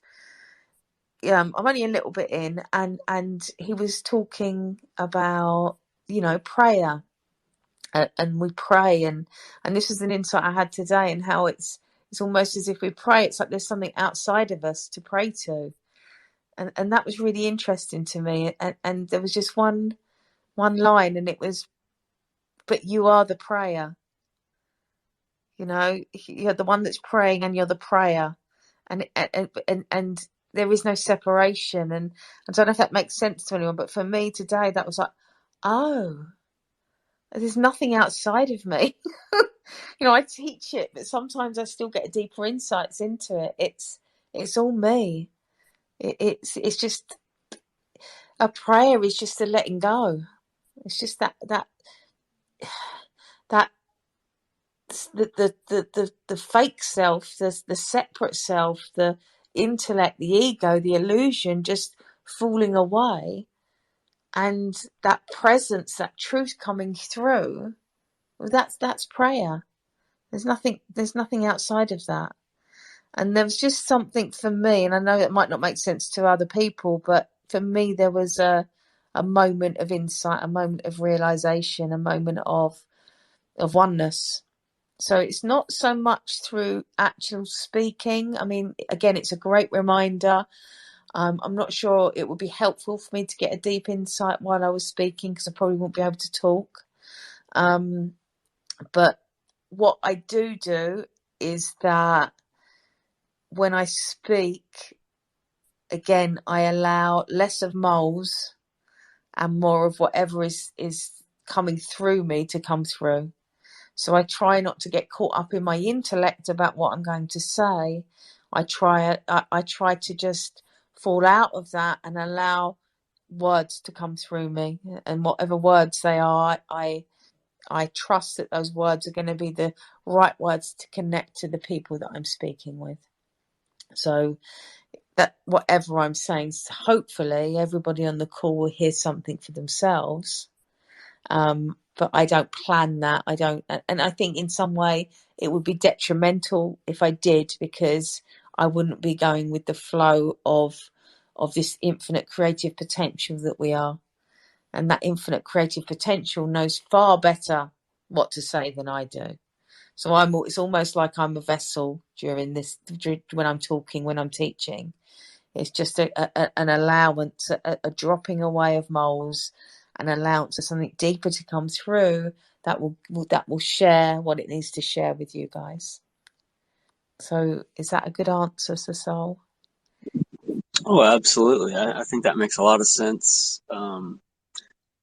I'm only a little bit in, and he was talking about prayer, and we pray, and this is an insight I had today, and how it's almost as if we pray, it's like there's something outside of us to pray to, and that was really interesting to me. And there was just one line, and it was, "But you are the prayer." You're the one that's praying, and you're the prayer, and there is no separation. And I don't know if that makes sense to anyone, but for me today, that was like, oh, there's nothing outside of me. I teach it, but sometimes I still get deeper insights into it. It's all me. It's just, a prayer is just a letting go. It's just that the fake self, the separate self, the intellect, the ego, the illusion, just falling away, and that presence, that truth coming through. That's prayer. There's nothing outside of that. And there was just something for me, and I know it might not make sense to other people, but for me there was a moment of insight, a moment of realization, a moment of oneness. So it's not so much through actual speaking. I mean, again, it's a great reminder. I'm not sure it would be helpful for me to get a deep insight while I was speaking, because I probably won't be able to talk. But what I do is that when I speak, again, I allow less of Molls and more of whatever is coming through me to come through. So I try not to get caught up in my intellect about what I'm going to say. I try to just fall out of that and allow words to come through me, and whatever words they are, I trust that those words are going to be the right words to connect to the people that I'm speaking with. So that whatever I'm saying, hopefully everybody on the call will hear something for themselves. But I don't plan that. I don't, and I think in some way it would be detrimental if I did, because I wouldn't be going with the flow of this infinite creative potential that we are. And that infinite creative potential knows far better what to say than I do. So it's almost like I'm a vessel during this, when I'm talking, when I'm teaching. It's just an allowance, a dropping away of Molls, an allowance of something deeper to come through that will share what it needs to share with you guys. So is that a good answer, Cecile? Oh, absolutely. I think that makes a lot of sense.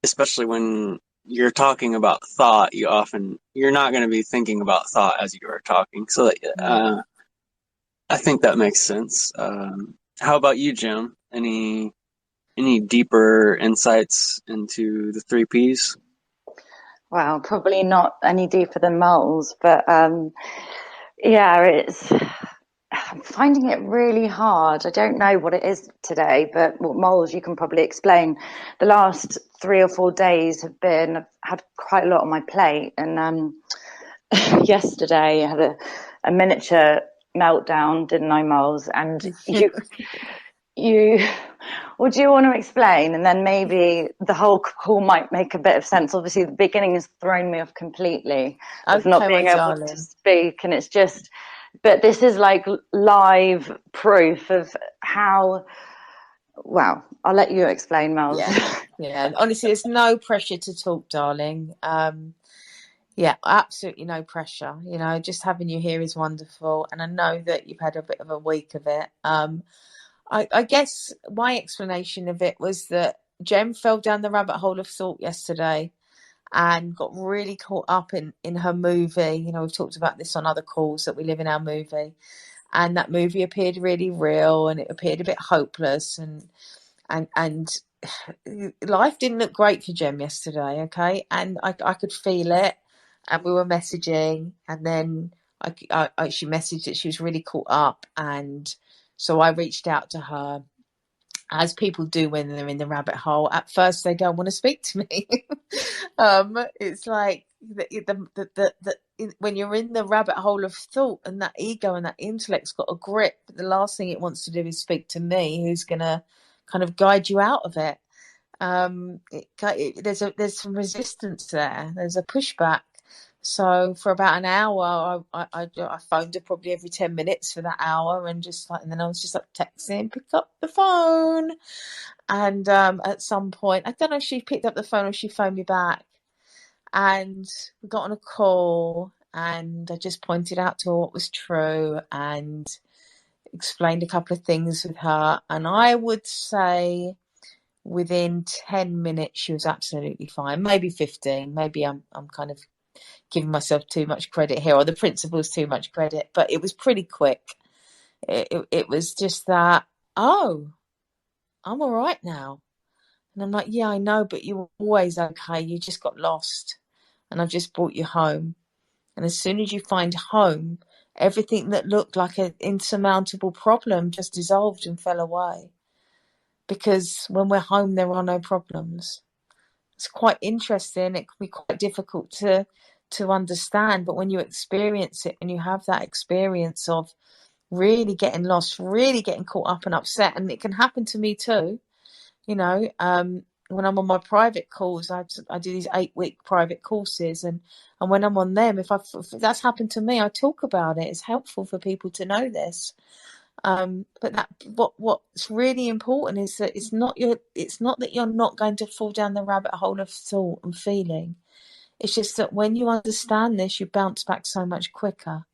Especially when you're talking about thought, you're not going to be thinking about thought as you are talking. So I think that makes sense. How about you, Jim? Any deeper insights into the 3 Ps? Well, probably not any deeper than Molls, but I'm finding it really hard. I don't know what it is today, but Molls, you can probably explain. The last 3 or 4 days I've had quite a lot on my plate, and yesterday I had a miniature meltdown, didn't I, Molls? And you what do you want to explain? And then maybe the whole call might make a bit of sense. Obviously the beginning has thrown me off completely, of not being able to speak, and it's just, but this is like live proof of how, well, I'll let you explain, Molls. Yeah. Honestly, there's no pressure to talk, darling. Yeah, absolutely no pressure. Just having you here is wonderful, and I know that you've had a bit of a week of it. I guess my explanation of it was that Jem fell down the rabbit hole of thought yesterday and got really caught up in her movie. You know, we've talked about this on other calls, that we live in our movie, and that movie appeared really real, and it appeared a bit hopeless, and life didn't look great for Jem yesterday. Okay, and I could feel it, and we were messaging, and then she messaged that she was really caught up, and so I reached out to her, as people do when they're in the rabbit hole. At first, they don't want to speak to me. It's like when you're in the rabbit hole of thought, and that ego and that intellect's got a grip, the last thing it wants to do is speak to me, who's going to kind of guide you out of it. There's some resistance there. There's a pushback. So for about an hour, I phoned her probably every 10 minutes for that hour, and then I was just like texting, pick up the phone. And at some point, I don't know if she picked up the phone or she phoned me back, and we got on a call, and I just pointed out to her what was true and explained a couple of things with her. And I would say within 10 minutes, she was absolutely fine. Maybe 15. Maybe I'm kind of giving myself too much credit here, or the principal's too much credit, but it was pretty quick. It was just that, oh, I'm all right now. And I'm like, yeah, I know, but you were always okay. You just got lost, and I've just brought you home. And as soon as you find home, everything that looked like an insurmountable problem just dissolved and fell away. Because when we're home, there are no problems. It's quite interesting. It can be quite difficult to understand, but when you experience it, and you have that experience of really getting lost, really getting caught up and upset, and it can happen to me too. You know, when I'm on my private calls, I do these 8-week private courses, and when I'm on them, if that's happened to me, I talk about it. It's helpful for people to know this. But what's really important is that it's not that you're not going to fall down the rabbit hole of thought and feeling. It's just that when you understand this, you bounce back so much quicker.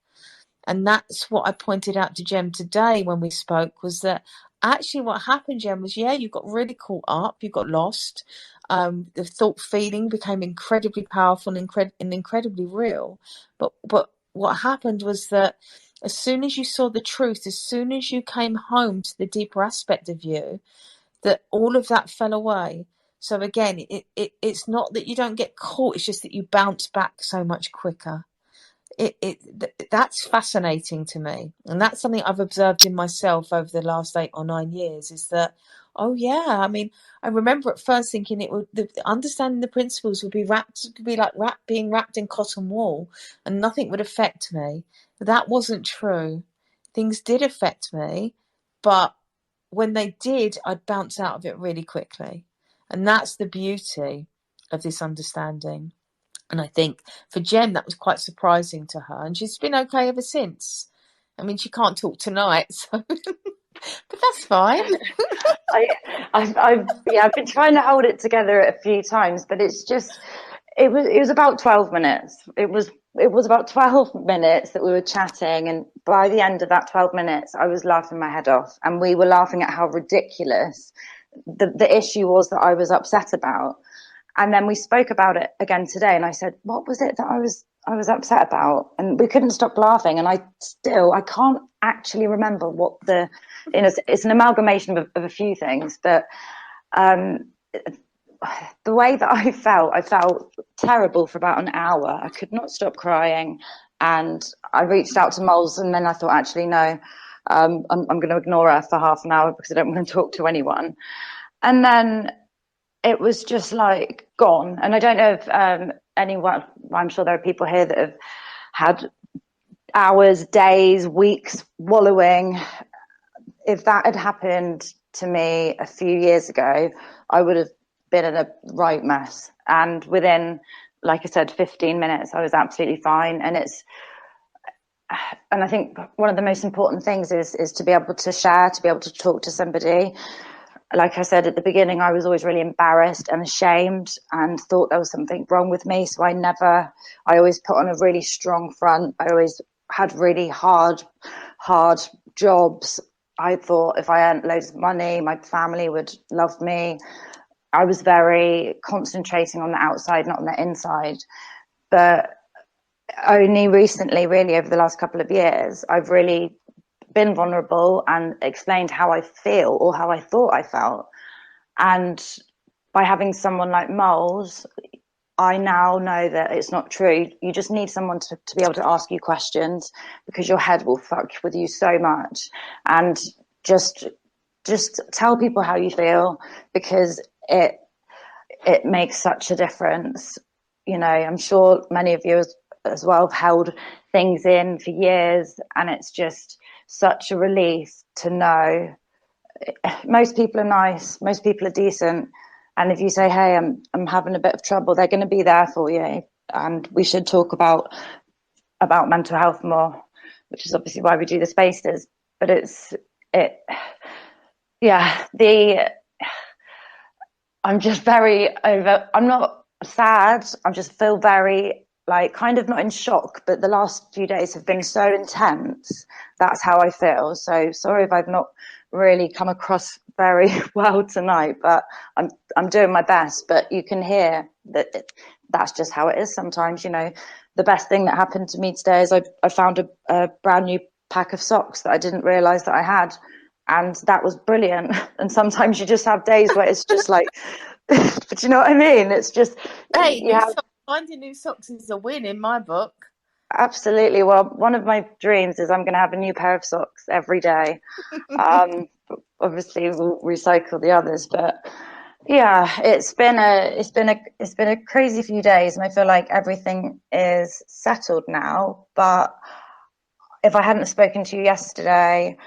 And that's what I pointed out to Jem today when we spoke, was that actually what happened, Jem, was, yeah, you got really caught up, you got lost. The thought feeling became incredibly powerful and incredibly real. But what happened was that as soon as you saw the truth, as soon as you came home to the deeper aspect of you, that all of that fell away. So again, it's not that you don't get caught, it's just that you bounce back so much quicker. That's fascinating to me, and that's something I've observed in myself over the last 8 or 9 years, is that, oh yeah, I mean, I remember at first thinking understanding the principles would be being wrapped in cotton wool, and nothing would affect me. But that wasn't true. Things did affect me, but when they did, I'd bounce out of it really quickly. And that's the beauty of this understanding. And I think for Jem, that was quite surprising to her. And she's been okay ever since. I mean, she can't talk tonight, so but that's fine. I've been trying to hold it together a few times, but it's just, it was about 12 minutes. It was about 12 minutes that we were chatting, and by the end of that 12 minutes, I was laughing my head off, and we were laughing at how ridiculous the issue was that I was upset about. And then we spoke about it again today, and I said, what was it that I was upset about? And we couldn't stop laughing. And I can't actually remember what it's an amalgamation of a few things, but the way that I felt terrible for about an hour. I could not stop crying, and I reached out to Molls, and then I thought, actually, no, I'm going to ignore her for half an hour because I don't want to talk to anyone. And then it was just like gone. And I don't know if anyone, I'm sure there are people here that have had hours, days, weeks wallowing. If that had happened to me a few years ago, I would have been in a right mess. And within, like I said, 15 minutes, I was absolutely fine. And I think one of the most important things is to be able to share, to be able to talk to somebody. Like I said at the beginning, I was always really embarrassed and ashamed and thought there was something wrong with me. So I always put on a really strong front. I always had really hard jobs. I thought if I earned loads of money, my family would love me. I was very concentrating on the outside, not on the inside. But only recently, really, over the last couple of years, I've really been vulnerable and explained how I feel or how I thought I felt. And by having someone like Molls, I now know that it's not true. You just need someone to be able to ask you questions, because your head will fuck with you so much. And just tell people how you feel, because it makes such a difference. You know, I'm sure many of you as well have held things in for years, and it's just such a relief to know most people are nice, most people are decent, and if you say, hey, I'm having a bit of trouble, they're going to be there for you. And we should talk about mental health more, which is obviously why we do the spaces. But I'm just very over. I'm not sad. I just feel very, like, kind of not in shock, but the last few days have been so intense. That's how I feel. So sorry if I've not really come across very well tonight, but I'm doing my best. But you can hear that that's just how it is sometimes. You know, the best thing that happened to me today is I found a brand new pack of socks that I didn't realize that I had. And that was brilliant. And sometimes you just have days where it's just like, but you know what I mean? It's just, hey, finding new socks is a win in my book. Absolutely. Well, one of my dreams is I'm going to have a new pair of socks every day. Obviously, we'll recycle the others, but yeah, it's been a crazy few days, and I feel like everything is settled now. But if I hadn't spoken to you yesterday,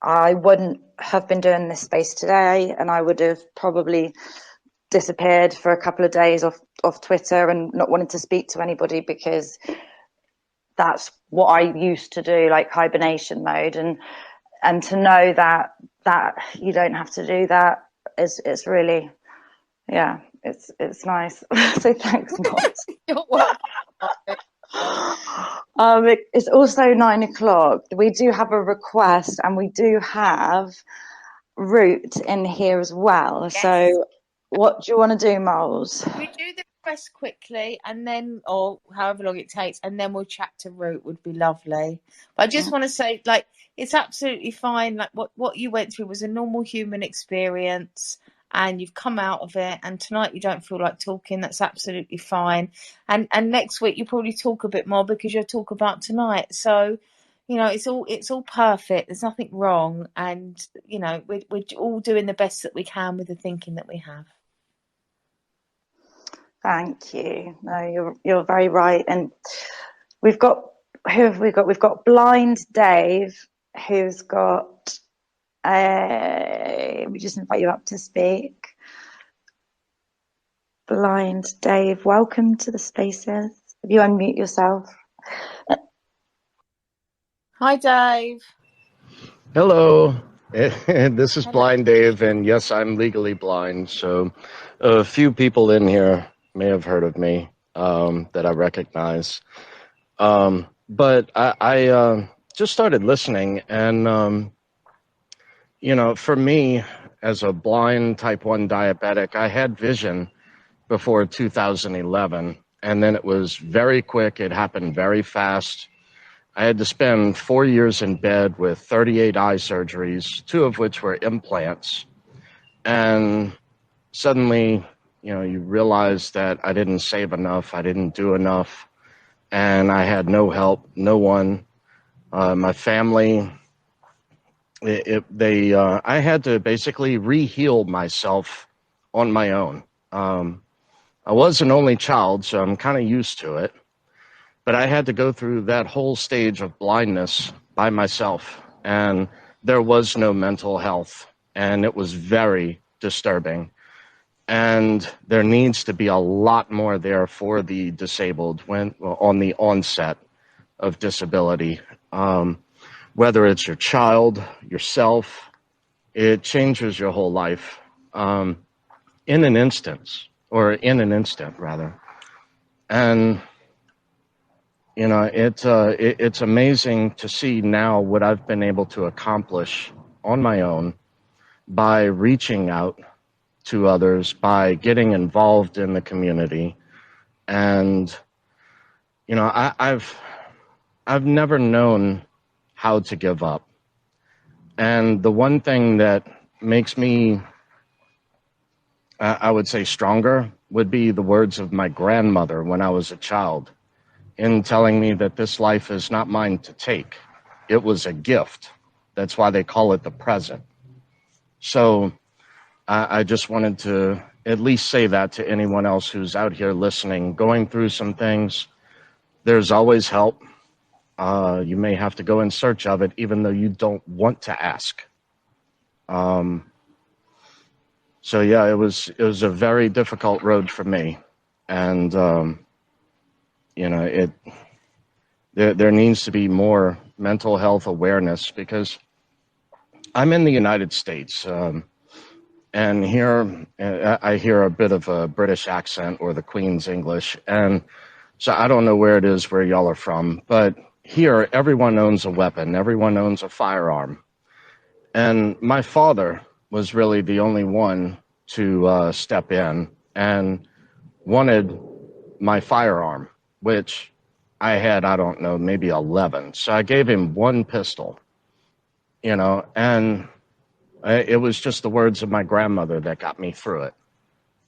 I wouldn't have been doing this space today, and I would have probably disappeared for a couple of days off Twitter and not wanted to speak to anybody, because that's what I used to do, like hibernation mode. And to know that you don't have to do that is really, yeah, it's nice. So thanks, Molls. You're welcome. It's also 9 o'clock. We do have a request, and we do have Root in here as well. Yes. So what do you want to do, Molls? We do the request quickly, and then, or however long it takes, and then we'll chat to Root. Would be lovely. But I just want to say, like, it's absolutely fine. Like, what you went through was a normal human experience, and you've come out of it. And tonight you don't feel like talking. That's absolutely fine. And next week you probably talk a bit more, because you'll talk about tonight. So, you know, it's all perfect. There's nothing wrong, and you know, we're all doing the best that we can with the thinking that we have. Thank you. No, you're very right. And we've got, who have we got? We've got Blind Dave, who's got we just invite you up to speak. Blind Dave, welcome to the spaces. If you unmute yourself. Hi, Dave. Hello. This is Blind Dave, and yes, I'm legally blind, so a few people in here may have heard of me that I recognize. But I just started listening, and, you know, for me, as a blind type 1 diabetic, I had vision before 2011, and then it was very quick. It happened very fast. I had to spend 4 years in bed with 38 eye surgeries, 2 of which were implants. And suddenly, you know, you realize that I didn't save enough, I didn't do enough, and I had no help, no one. My family, I had to basically re-heal myself on my own. I was an only child, so I'm kind of used to it. But I had to go through that whole stage of blindness by myself, and there was no mental health, and it was very disturbing. And there needs to be a lot more there for the disabled on the onset of disability. Whether it's your child, yourself, it changes your whole life in an instant, rather. And you know, it's amazing to see now what I've been able to accomplish on my own by reaching out to others, by getting involved in the community. And, you know, I've never known how to give up. And the one thing that makes me, I would say, stronger would be the words of my grandmother when I was a child, in telling me that this life is not mine to take. It was a gift. That's why they call it the present. So I just wanted to at least say that to anyone else who's out here listening, going through some things. There's always help. You may have to go in search of it, even though you don't want to ask. So yeah, it was a very difficult road for me, and you know, there needs to be more mental health awareness, because I'm in the United States, and here I hear a bit of a British accent or the Queen's English, and so I don't know where it is where y'all are from, but here everyone owns a weapon, everyone owns a firearm, and my father was really the only one to step in and wanted my firearm, which I had, I don't know, maybe 11. So I gave him one pistol, you know, and it was just the words of my grandmother that got me through it.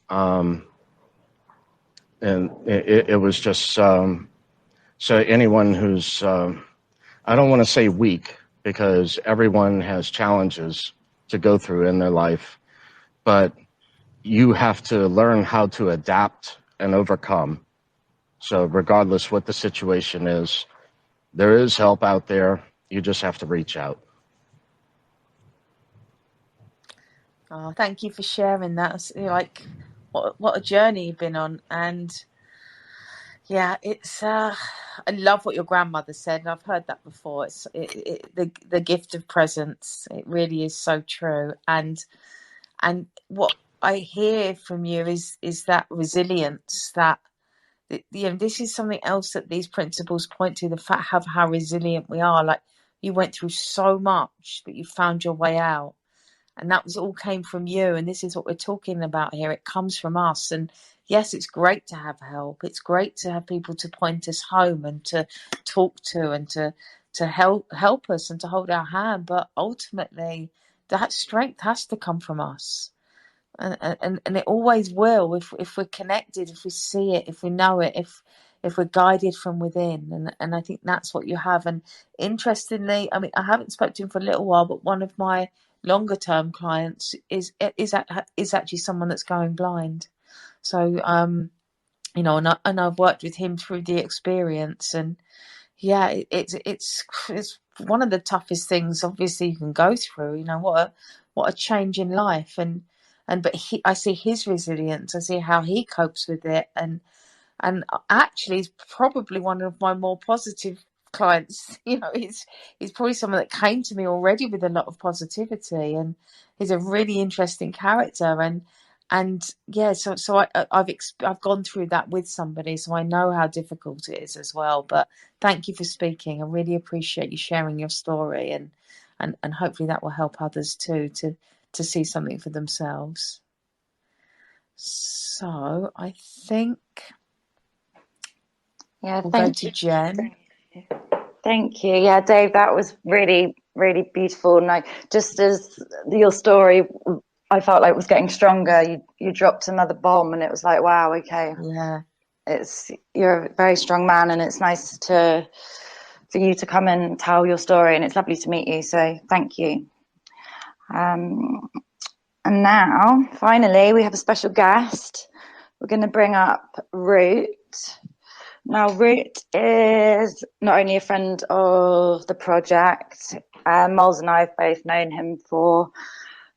And it was just, so anyone who's, I don't want to say weak, because everyone has challenges to go through in their life, but you have to learn how to adapt and overcome. So regardless what the situation is, there is help out there. You just have to reach out. Oh, thank you for sharing that. It's like, what a journey you've been on. And yeah, it's I love what your grandmother said, and I've heard that before. It's the gift of presence. It really is so true. And what I hear from you is that resilience, that you know, this is something else that these principles point to, the fact of how resilient we are. Like, you went through so much, but you found your way out, and that was all came from you. And this is what we're talking about here. It comes from us. And yes, it's great to have help. It's great to have people to point us home and to talk to, and to help us and to hold our hand. But ultimately, that strength has to come from us. And it always will, if we're connected, if we see it, if we know it, if we're guided from within. And I think that's what you have. And interestingly, I mean, I haven't spoken to him for a little while, but one of my longer term clients is actually someone that's going blind. So you know, and I've worked with him through the experience. And yeah, it's one of the toughest things, obviously, you can go through. You know, what a change in life. But I see his resilience. I see how he copes with it, and actually, he's probably one of my more positive clients. You know, he's probably someone that came to me already with a lot of positivity, and he's a really interesting character. And yeah, so I've gone through that with somebody, so I know how difficult it is as well. But thank you for speaking. I really appreciate you sharing your story, and hopefully that will help others too to see something for themselves. So I think we'll go to Jen. Thank you. Yeah, Dave, that was really, really beautiful. And just as your story, I felt like it was getting stronger. You dropped another bomb, and it was like, wow, okay. Yeah. You're a very strong man, and it's nice for you to come and tell your story, and it's lovely to meet you. So thank you. And now, finally, we have a special guest. We're going to bring up Root. Now, Root is not only a friend of the project, Molls and I have both known him for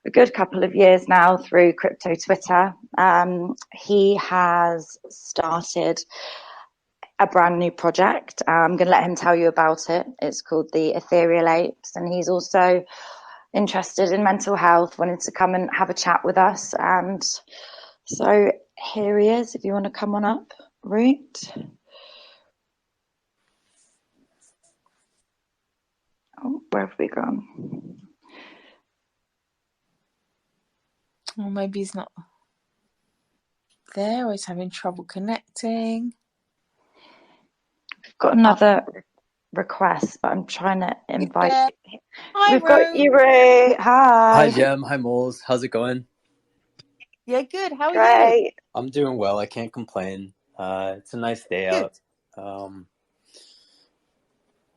a good couple of years now through crypto Twitter. He has started a brand new project. I'm going to let him tell you about it. It's called the Ethereal Apes, and he's also interested in mental health, wanted to come and have a chat with us. And so here he is, if you want to come on up, Root. Oh, where have we gone? Or maybe he's not there, or he's having trouble connecting. Got another request, but I'm trying to invite. Yeah. Hi, We've got Rue. Ray. Hi, Hi. Gem. Hi, Molls. How's it going? Yeah, good. How are you? Great. I'm doing well. I can't complain. It's a nice day Good. out.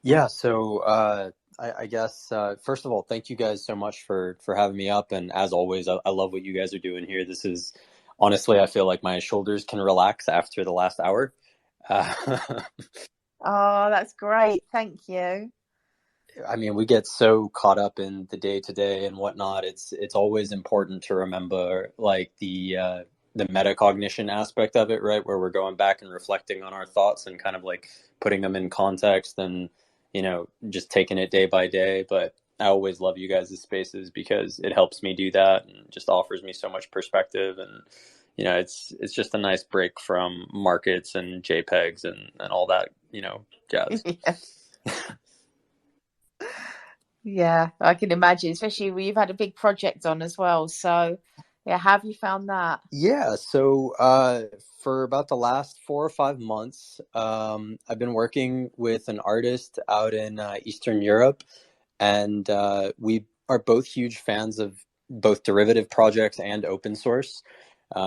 Yeah, so I guess first of all, thank you guys so much for having me up. And as always, I love what you guys are doing here. This is honestly, I feel like my shoulders can relax after the last hour. Oh, that's great. Thank you. I mean, we get so caught up in the day to day and whatnot. It's always important to remember like the metacognition aspect of it, right? Where we're going back and reflecting on our thoughts and kind of like putting them in context and, you know, just taking it day by day. But I always love you guys' spaces because it helps me do that and just offers me so much perspective. And, you know, it's just a nice break from markets and JPEGs and all that, you know, jazz. Yeah. Yeah, I can imagine, especially when you've had a big project on as well. So, yeah, how have you found that? Yeah, so for about the last 4 or 5 months, I've been working with an artist out in Eastern Europe, and we are both huge fans of both derivative projects and open source.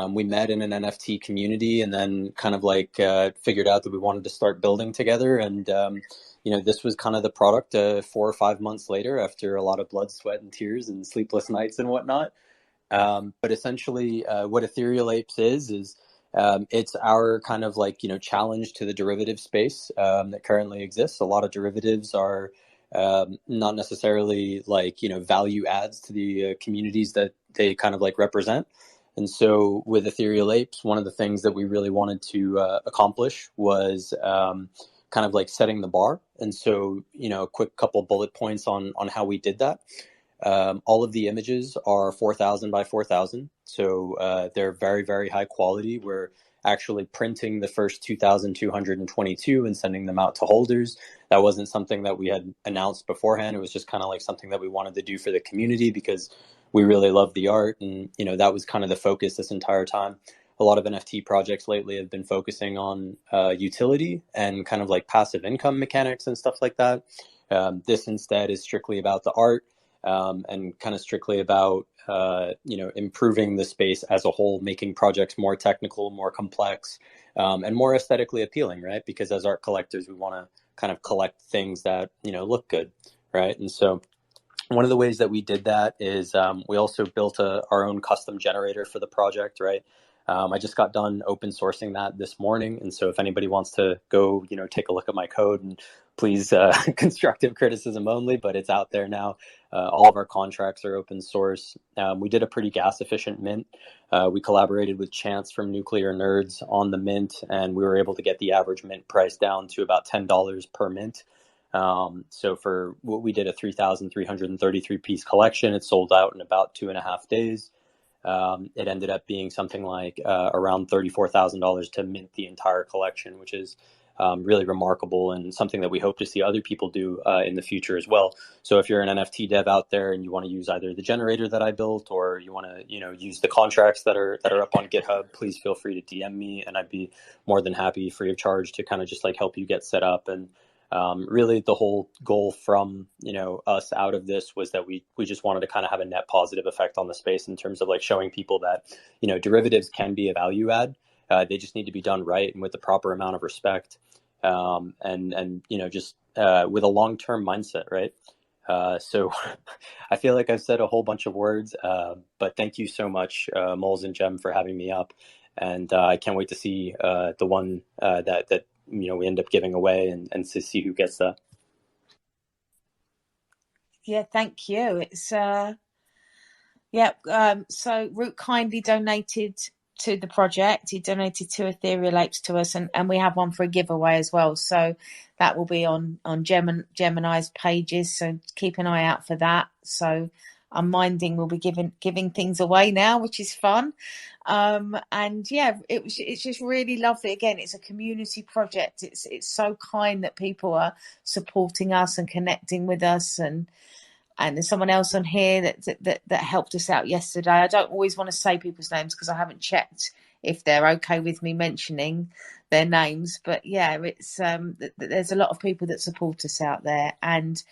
We met in an NFT community and then kind of like figured out that we wanted to start building together. And, you know, this was kind of the product 4 or 5 months later after a lot of blood, sweat, and tears and sleepless nights and whatnot. But essentially, what Ethereal Apes is it's our kind of like, you know, challenge to the derivative space that currently exists. A lot of derivatives are not necessarily like, you know, value adds to the communities that they kind of like represent. And so with Ethereal Apes, one of the things that we really wanted to accomplish was kind of like setting the bar. And so, you know, a quick couple bullet points on how we did that. All of the images are 4,000 by 4,000, so they're very, very high quality. We're actually printing the first 2,222 and sending them out to holders. That wasn't something that we had announced beforehand. It was just kind of like something that we wanted to do for the community because we really love the art, and you know that was kind of the focus this entire time. A lot of NFT projects lately have been focusing on utility and kind of like passive income mechanics and stuff like that. This instead is strictly about the art. And kind of strictly about you know, improving the space as a whole, making projects more technical, more complex, and more aesthetically appealing, right? Because as art collectors, we want to kind of collect things that, you know, look good, right? And so one of the ways that we did that is we also built our own custom generator for the project, right? I just got done open sourcing that this morning, and so if anybody wants to go, you know, take a look at my code, and please, constructive criticism only, but it's out there now. All of our contracts are open source. We did a pretty gas efficient mint. We collaborated with Chance from Nuclear Nerds on the mint, and we were able to get the average mint price down to about $10 per mint. So for what we did, a 3,333 piece collection, it sold out in about 2.5 days. It ended up being something like around $34,000 to mint the entire collection, which is really remarkable and something that we hope to see other people do in the future as well. So if you're an NFT dev out there and you want to use either the generator that I built or you want to, you know, use the contracts that are up on GitHub, please feel free to DM me, and I'd be more than happy, free of charge, to kind of just like help you get set up. And really the whole goal from, you know, us out of this was that we just wanted to kind of have a net positive effect on the space in terms of like showing people that, you know, derivatives can be a value add. They just need to be done right and with the proper amount of respect, and you know, just with a long-term mindset, right? So I feel like I've said a whole bunch of words, but thank you so much, Molls and Gem, for having me up. And I can't wait to see the one that you know we end up giving away and to see who gets that. Yeah, thank you. It's so Root kindly donated to the project. He donated 2 Ethereal Apes to us, and we have one for a giveaway as well. So that will be on Gemini's pages. So keep an eye out for that. So OneMinding will be giving things away now, which is fun. And yeah, it's just really lovely. Again, it's a community project. It's so kind that people are supporting us and connecting with us, and and there's someone else on here that helped us out yesterday. I don't always want to say people's names because I haven't checked if they're okay with me mentioning their names. But yeah, it's there's a lot of people that support us out there, and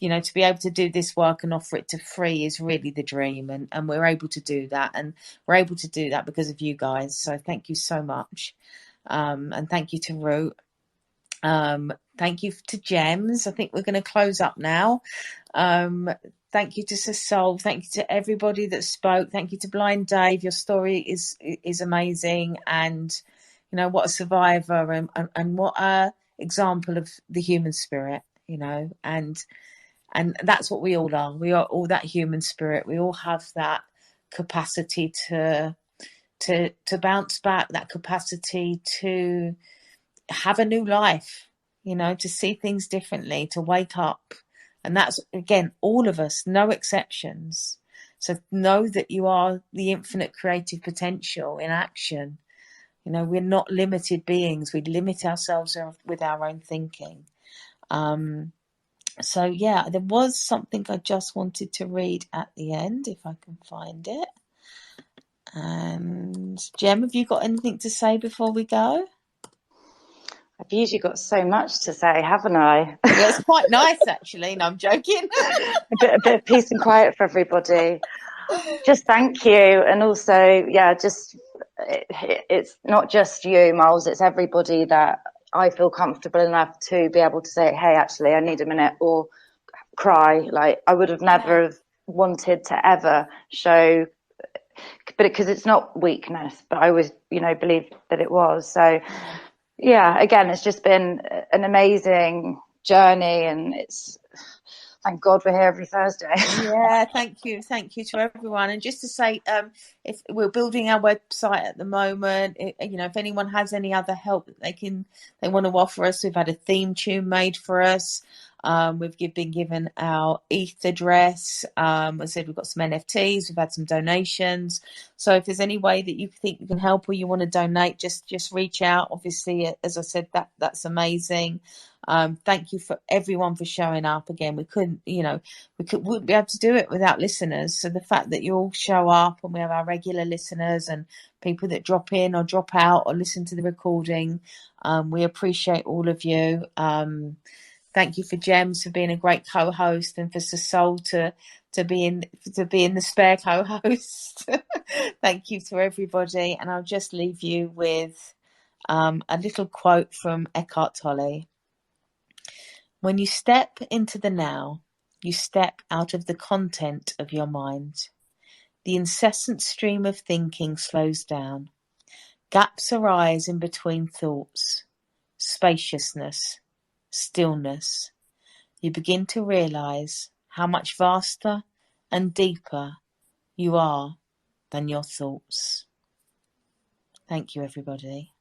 to be able to do this work and offer it to free is really the dream, and we're able to do that, and we're able to do that because of you guys. So thank you so much, and thank you to Root. Thank you to Gems. I think we're going to close up now. Thank you to Sasol. Thank you to everybody that spoke. Thank you to Blind Dave. Your story is amazing, and what a survivor, and what a example of the human spirit. And that's what we all are. We are all that human spirit. We all have that capacity to bounce back. That capacity to have a new life, to see things differently, to wake up. And that's, again, all of us, no exceptions. So know that you are the infinite creative potential in action. We're not limited beings. We limit ourselves with our own thinking. So, yeah, there was something I just wanted to read at the end, if I can find it. And, Gem, have you got anything to say before we go? I've usually got so much to say, haven't I? Yeah, it's quite nice, actually. No, I'm joking. a bit of peace and quiet for everybody. Just thank you. And also, yeah, it's not just you, Molls, it's everybody that I feel comfortable enough to be able to say, hey, actually, I need a minute, or cry. Like, I would have never have wanted to ever show, but because it's not weakness, but I always, believed that it was. So, yeah, again, it's just been an amazing journey, and thank God we're here every Thursday. Yeah, thank you to everyone. And just to say, if we're building our website at the moment, if anyone has any other help that they want to offer us, we've had a theme tune made for us. We've been given our ETH address. I said we've got some NFTs. We've had some donations. So if there's any way that you think you can help or you want to donate, just reach out. Obviously, as I said, that's amazing. Thank you for everyone for showing up. Again, we wouldn't be able to do it without listeners. So the fact that you all show up, and we have our regular listeners and people that drop in or drop out or listen to the recording, we appreciate all of you. Thank you for Gems for being a great co-host, and for Sasol to be in the spare co-host. Thank you to everybody, and I'll just leave you with a little quote from Eckhart Tolle. When you step into the now, you step out of the content of your mind. The incessant stream of thinking slows down. Gaps arise in between thoughts. Spaciousness, stillness. You begin to realize how much vaster and deeper you are than your thoughts. Thank you, everybody.